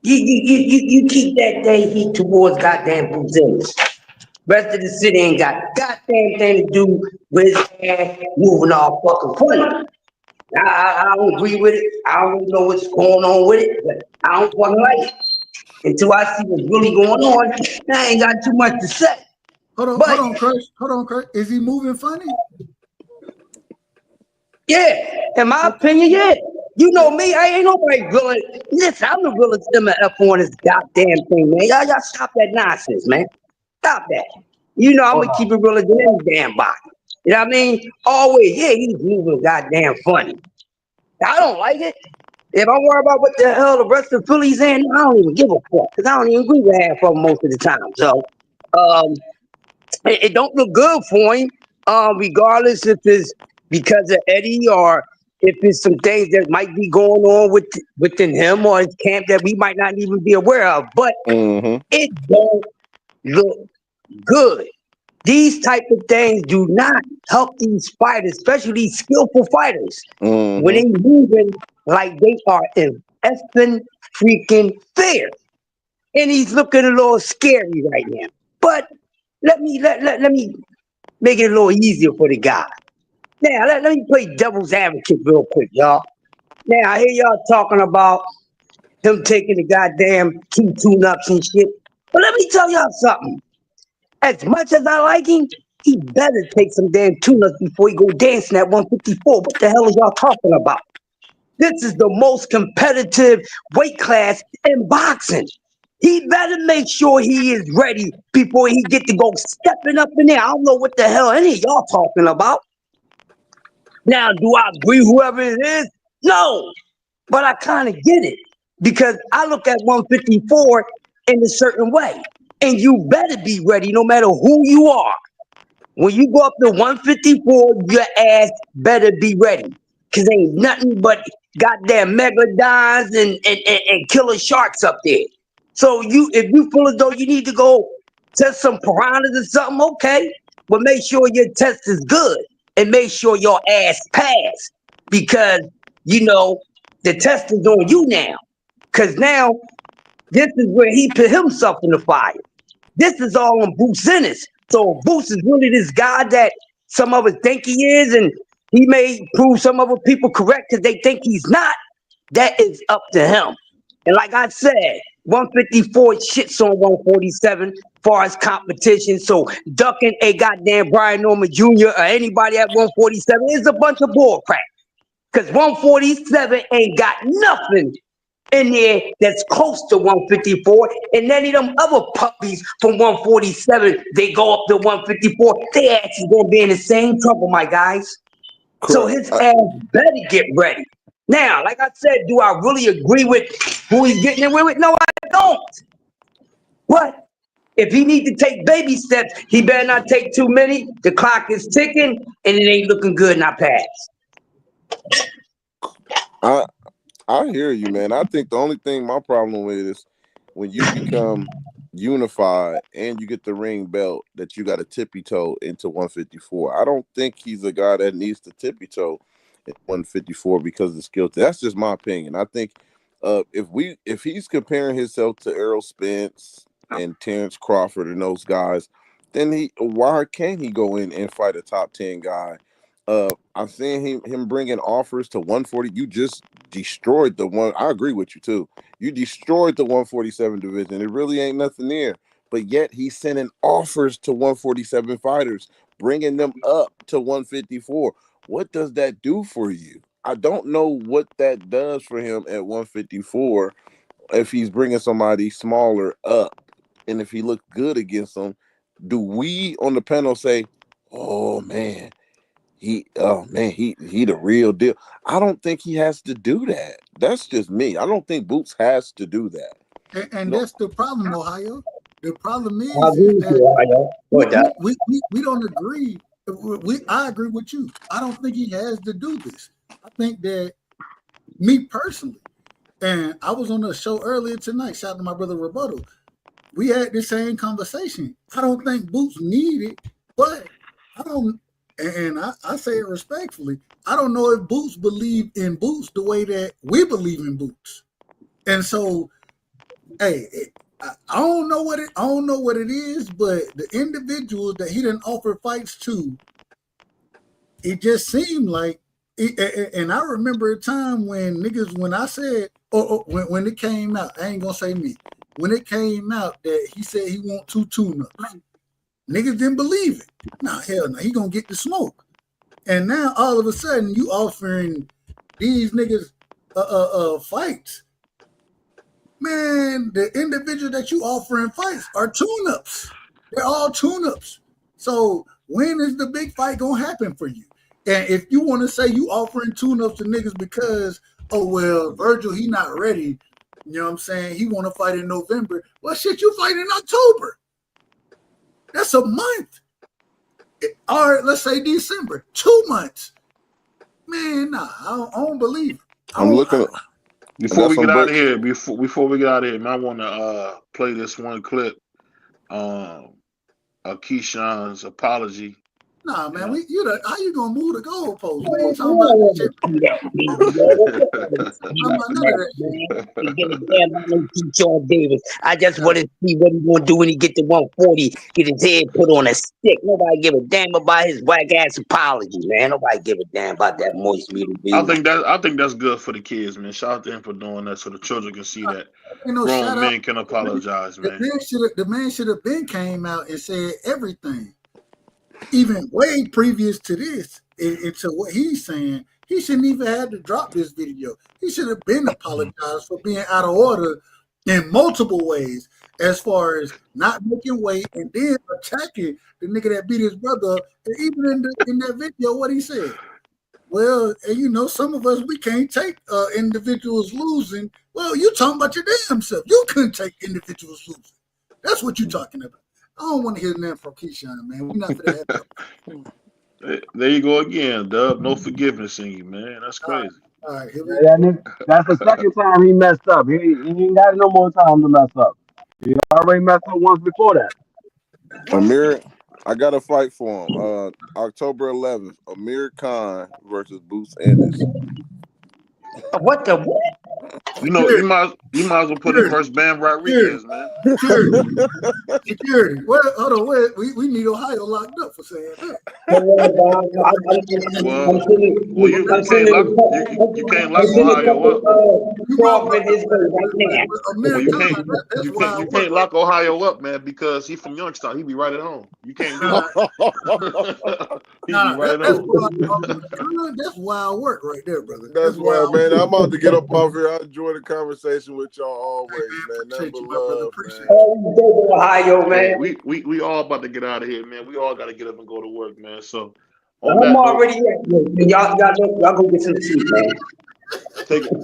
Speaker 10: You keep that day heat towards goddamn Brazilians. Rest of the city ain't got goddamn thing to do with his ass moving all fucking funny. I don't agree with it. I don't know what's going on with it, but I don't fucking like it. Until I see what's really going on, I ain't got too much to say.
Speaker 5: Hold on, Chris. Is he moving funny?
Speaker 10: Yeah, in my opinion, yeah. You know me, I ain't nobody willing. Listen, I'm the realest MF on this goddamn thing, man. Y'all stop that nonsense, man. Stop that. You know I'm gonna keep it realer than any damn body. You know what I mean? Always, yeah, he's moving goddamn funny. I don't like it. If I worry about what the hell the rest of Philly's in, I don't even give a fuck. Because I don't even agree with half of them most of the time. So, it don't look good for him, regardless if it's because of Eddie or if it's some things that might be going on within him or his camp that we might not even be aware of. But it don't look good. These type of things do not help these fighters, especially these skillful fighters, when they moving like they are in effing freaking fear. And he's looking a little scary right now. But let me make it a little easier for the guy. Now, let me play devil's advocate real quick, y'all. Now, I hear y'all talking about him taking the goddamn 2 tune-ups and shit. But let me tell y'all something. As much as I like him, he better take some damn tune-ups before he go dancing at 154. What the hell is y'all talking about? This is the most competitive weight class in boxing. He better make sure he is ready before he get to go stepping up in there. I don't know what the hell any of y'all talking about. Now, do I agree whoever it is? No, but I kind of get it because I look at 154 in a certain way. And you better be ready no matter who you are. When you go up to 154, your ass better be ready. Because ain't nothing but goddamn megalodons and killer sharks up there. So if you feel as though you need to go test some piranhas or something, okay. But make sure your test is good. And make sure your ass pass. Because, the test is on you now. Because now, this is where he put himself in the fire. This is all on Bruce Ennis. So Bruce is really this guy that some of us think he is, and he may prove some other people correct because they think he's not. That is up to him. And like I said, 154 shits on 147 far as competition. So ducking a goddamn Brian Norman Jr. or anybody at 147 is a bunch of bull crap. Because 147 ain't got nothing in there that's close to 154. And any of them other puppies from 147, they go up to 154. They actually gonna be in the same trouble, my guys. So
Speaker 7: Correct.
Speaker 10: his ass better get ready. Now, like I said, do I really agree with who he's getting away with? No, I don't. But if he need to take baby steps, he better not take too many. The clock is ticking, and it ain't looking good in our past.
Speaker 7: I hear you, man. I think the only thing my problem with is when you become unified and you get the ring belt that you got to tippy toe into 154. I don't think he's a guy that needs to tippy toe at 154 because of the skill. That's just my opinion. I think if he's comparing himself to Errol Spence and Terrence Crawford and those guys, then why can't he go in and fight a top 10 guy? I'm seeing him bringing offers to 140. You just destroyed the one. I agree with you too. You destroyed the 147 division. It really ain't nothing there. But yet he's sending offers to 147 fighters, bringing them up to 154. What does that do for you? I don't know what that does for him at 154 if he's bringing somebody smaller up. And if he looks good against them, do we on the panel say, oh man, he the real deal? I don't think he has to do that. That's just me. I don't think Boots has to do that.
Speaker 5: And
Speaker 7: No,
Speaker 5: that's the problem, Ohio. The problem
Speaker 10: I
Speaker 5: is
Speaker 10: agree with
Speaker 5: that
Speaker 10: you, Ohio.
Speaker 5: we don't agree. I agree with you. I don't think he has to do this. I think that me personally, and I was on a show earlier tonight, shout out to my brother Roberto. We had the same conversation. I don't think Boots need it, but I don't, and I say it respectfully. I don't know if Boots believe in Boots the way that we believe in Boots. And so, hey, I don't know what it is, but the individuals that he didn't offer fights to, it just seemed like. And I remember a time when I said, when it came out, I ain't gonna say me. When it came out that he said he want 2 tune-ups, niggas didn't believe it. Nah, hell no, he gonna get the smoke. And now all of a sudden you offering these niggas fights. Man, the individual that you offering fights are tune-ups. They're all tune-ups. So when is the big fight gonna happen for you? And if you want to say you offering tune-ups to niggas because, oh well, Virgil, he not ready. You know what I'm saying? He want to fight in November. Well, shit, you fight in October. That's a month. All right, let's say December. 2 months. Man, nah, I don't believe it.
Speaker 7: I'm looking at.
Speaker 3: Before we get out of here, before we get out of here, man, I want to play this one clip of Keyshawn's apology.
Speaker 5: Nah, man, how you gonna move the goalpost? We ain't talking about that shit.
Speaker 10: I just want to see what he's gonna do when he get to 140, get his head put on a stick. Nobody give a damn about his whack ass apology, man. Nobody give a damn about that moist meat.
Speaker 3: I think that's good for the kids, man. Shout out to him for doing that so the children can see that grown men can apologize, man.
Speaker 5: The man should have been came out and said everything. Even way previous to this, into what he's saying, he shouldn't even have to drop this video. He should have been apologized for being out of order in multiple ways, as far as not making weight and then attacking the nigga that beat his brother up. And even in that video, what he said, well, and some of us, we can't take individuals losing. Well, you talking about your damn self. You couldn't take individuals losing. That's what you're talking about. I don't want to hear nothing from Keyshawn, man. We're not going to have
Speaker 3: There you go again, Dub. No forgiveness in you, man. That's crazy.
Speaker 5: All right, here
Speaker 8: we go. That's the second time he messed up. He ain't got no more time to mess up. He already messed up once before that.
Speaker 7: Amir, I got a fight for him. October 11th, Amir Khan versus Boots Ennis.
Speaker 10: What the what?
Speaker 3: You might as well put in first Bam Rodriguez, man.
Speaker 5: Security. Well, hold on. We need Ohio locked up for saying that.
Speaker 3: You can't lock Ohio up. You can't lock Ohio up, man, because he's from Youngstown. He be right at home. You can't do it. He be
Speaker 5: Nah,
Speaker 3: right
Speaker 5: that's
Speaker 3: on.
Speaker 5: wild. That's wild work right there, brother.
Speaker 7: That's why,
Speaker 5: wild.
Speaker 7: man. I'm about to get up off here. I enjoy the conversation with y'all always, man. Nothing
Speaker 5: Appreciate
Speaker 7: but
Speaker 5: you, my brother.
Speaker 7: love,
Speaker 5: Appreciate
Speaker 7: man.
Speaker 5: you.
Speaker 10: Ohio,
Speaker 3: Hey,
Speaker 10: man.
Speaker 3: we all about to get out of here, man. We all got to get up and go to work, man. So, on
Speaker 10: I'm
Speaker 3: that note,
Speaker 10: already y'all go get some sleep, man.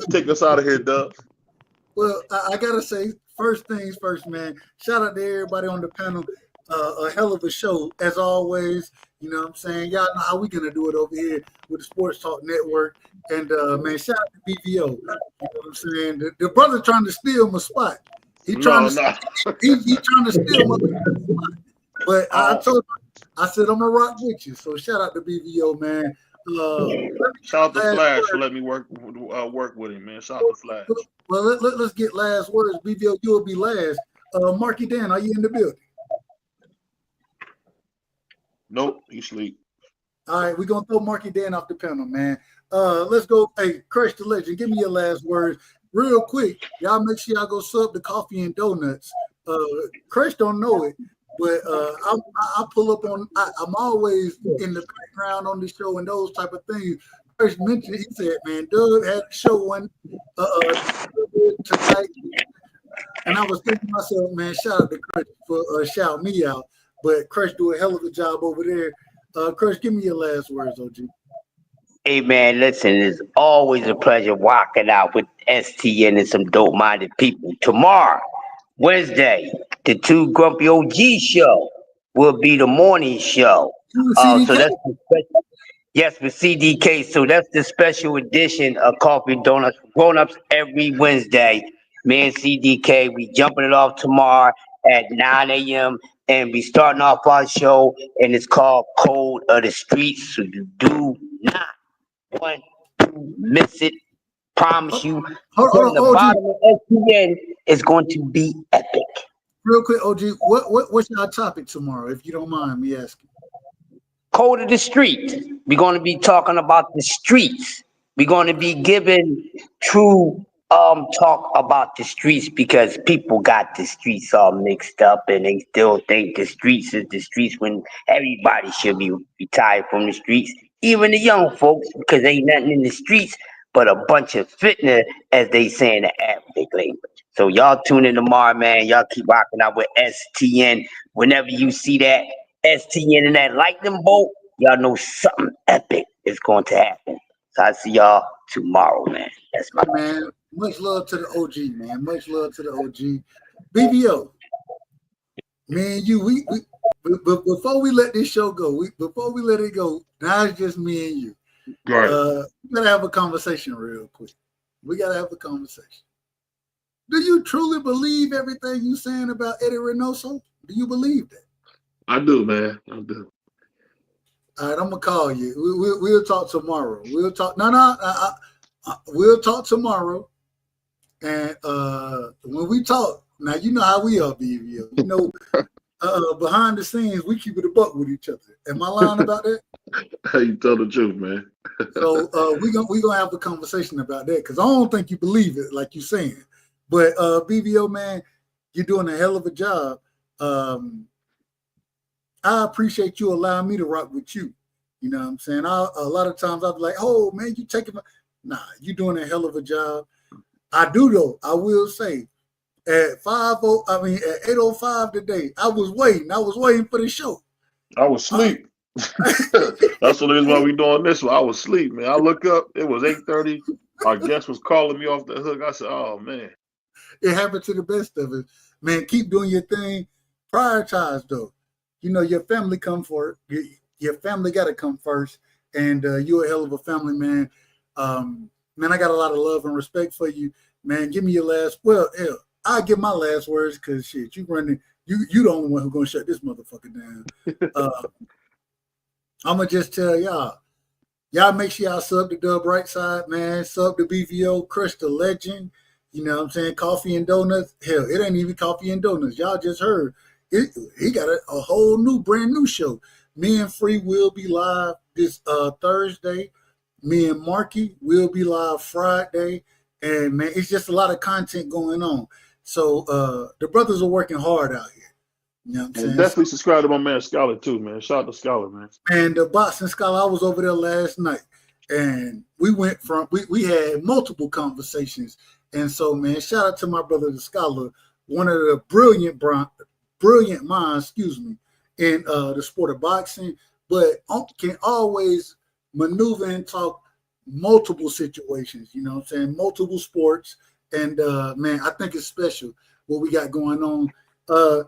Speaker 3: take us out of here, Dubs.
Speaker 5: Well, I gotta say, first things first, man. Shout out to everybody on the panel. A hell of a show, as always. You know what I'm saying? Y'all know how we gonna do it over here with the Sports Talk Network. And man, shout out to BVO. You know what I'm saying? The brother trying to steal my spot. He trying
Speaker 3: No,
Speaker 5: to
Speaker 3: no.
Speaker 5: he trying to steal my spot. But I told him, I said I'm gonna rock with you. So shout out to BVO, man.
Speaker 3: Shout out to
Speaker 5: Last
Speaker 3: Flash
Speaker 5: word.
Speaker 3: for letting me work with him, man. Shout out to Flash.
Speaker 5: Well, let's get last words. BVO, you'll be last. Marky Dan, are you in the building?
Speaker 3: Nope, he sleep.
Speaker 5: All right, we're gonna throw Marky Dan off the panel, man. Let's go. Hey, Crush the Legend, give me your last words real quick. Y'all make sure y'all go sub the coffee and donuts. Crush don't know it, but I pull up on. I'm always in the background on the show and those type of things. Crush mentioned, he said, man, Doug had a show one tonight. And I was thinking to myself, man, shout out to Crush for shouting me out. But Crush do a hell of a job over there. Crush, give me your last words, OG.
Speaker 10: Hey man, listen, it's always a pleasure walking out with STN and some dope-minded people. Tomorrow, Wednesday, the Two Grumpy OG show will be the morning show.
Speaker 5: CDK?
Speaker 10: So that's the special, yes, with CDK. So that's the special edition of Coffee and Donuts for Grown-Ups every Wednesday. Me and CDK, we jumping it off tomorrow at 9 a.m. and we starting off our show, and it's called Code of the Streets. So you do not want to miss it. Promise you.
Speaker 5: Hold
Speaker 10: From
Speaker 5: on,
Speaker 10: the
Speaker 5: OG.
Speaker 10: bottom of SPN is going to be epic.
Speaker 5: Real quick, OG, what's your topic tomorrow, if you don't mind me asking?
Speaker 10: Code of the Street. We're going to be talking about the streets. We're going to be giving true talk about the streets, because people got the streets all mixed up and they still think the streets is the streets when everybody should be retired from the streets, even the young folks, because ain't nothing in the streets but a bunch of fitness, as they say in the Arabic language. So y'all tune in tomorrow, man. Y'all keep rocking out with STN. Whenever you see that STN in that lightning bolt, y'all know something epic is going to happen. So I see y'all tomorrow, man. That's my
Speaker 5: man. Much love to the OG, man. Much love to the OG. BVO, man, but before we let this show go, before we let it go, now it's just me and you.
Speaker 3: Right.
Speaker 5: We gotta have a conversation real quick. We gotta have a conversation. Do you truly believe everything you saying about Eddie Reynoso? Do you believe that?
Speaker 3: I do, man. I do.
Speaker 5: All right, I'm gonna call you. We'll talk tomorrow. We'll talk. We'll talk tomorrow. And when we talk, now you know how we are, BVO. You know, behind the scenes, we keep it a buck with each other. Am I lying about that?
Speaker 3: You tell the truth, man.
Speaker 5: So we gonna have a conversation about that, because I don't think you believe it like you're saying. But BVO, man, you're doing a hell of a job. I appreciate you allowing me to rock with you. You know what I'm saying? A lot of times I'll be like, oh man, you taking my nah, you're doing a hell of a job. I do though, I will say at 8:05 today, I was waiting for the show.
Speaker 3: I was asleep. That's the reason why we doing this one. I was asleep, man. I look up, it was 8:30. Our guest was calling me off the hook. I said, oh man.
Speaker 5: It happened to the best of us. Man, keep doing your thing. Prioritize though. You know, your family come for it. Your family got to come first. And you're a hell of a family, man. Man, I got a lot of love and respect for you. Man, give me your last. Well, hell, I'll give my last words, because shit, you running. You the only one who's gonna shut this motherfucker down. I'm gonna just tell y'all make sure y'all sub to Dub Right Side, man. Sub to BVO, Crush the Legend. You know what I'm saying? Coffee and Donuts. Hell, it ain't even Coffee and Donuts. Y'all just heard. He got a whole brand new show. Me and Free will be live this Thursday. Me and Marky will be live Friday. And man, it's just a lot of content going on. So the brothers are working hard out here. You know what I'm
Speaker 3: And
Speaker 5: saying?
Speaker 3: definitely subscribe to my man Scholar too, man. Shout out to Scholar, man.
Speaker 5: And the boxing scholar, I was over there last night, and we had multiple conversations. And so, man, shout out to my brother the scholar, one of the brilliant minds, in the sport of boxing, but can always maneuver and talk multiple situations. You know what I'm saying? Multiple sports, and man, I think it's special what we got going on.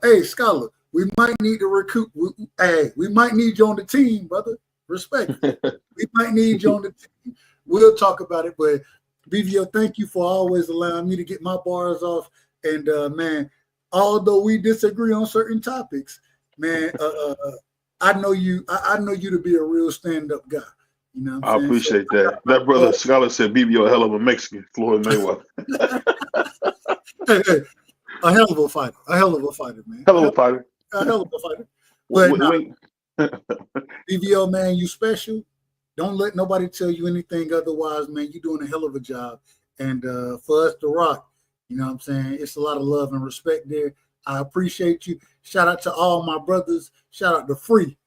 Speaker 5: Hey, scholar, we might need to recruit. We might need you on the team, brother. Respect. We might need you on the team. We'll talk about it. But BVO, thank you for always allowing me to get my bars off. And man, although we disagree on certain topics, man, I know you. I know you to be a real stand-up guy. You know what
Speaker 3: I
Speaker 5: I'm saying? So,
Speaker 3: appreciate that. That brother Scholar said BBO a hell of a Mexican, Floyd Mayweather.
Speaker 5: hey, a hell of a fighter. A hell of a fighter, man.
Speaker 3: Hell of a fighter.
Speaker 5: A hell of a fighter. But
Speaker 3: Wait.
Speaker 5: BVO, man, you special. Don't let nobody tell you anything otherwise, man. You're doing a hell of a job. And for us to rock, you know what I'm saying? It's a lot of love and respect there. I appreciate you. Shout out to all my brothers. Shout out to Free.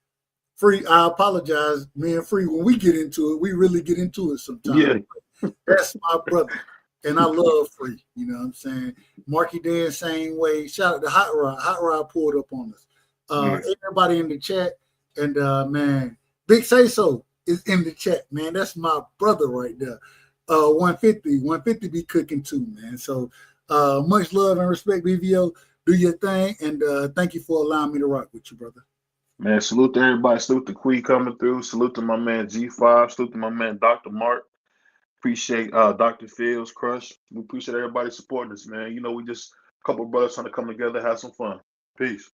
Speaker 5: Free, I apologize, me and Free. When we get into it, we really get into it sometimes.
Speaker 3: Yeah.
Speaker 5: That's my brother. And I love Free. You know what I'm saying? Marky Dan, same way. Shout out to Hot Rod. Hot Rod pulled up on us. Everybody in the chat. And man, Big Say So is in the chat, man. That's my brother right there. 150 be cooking too, man. So much love and respect, BVO. Do your thing, and thank you for allowing me to rock with you, brother.
Speaker 3: Man, salute to everybody. Salute to Quee coming through. Salute to my man G5. Salute to my man Dr. Mark. Appreciate Dr. Fields, Crush. We appreciate everybody supporting us, man. You know, we just a couple of brothers trying to come together, have some fun. Peace.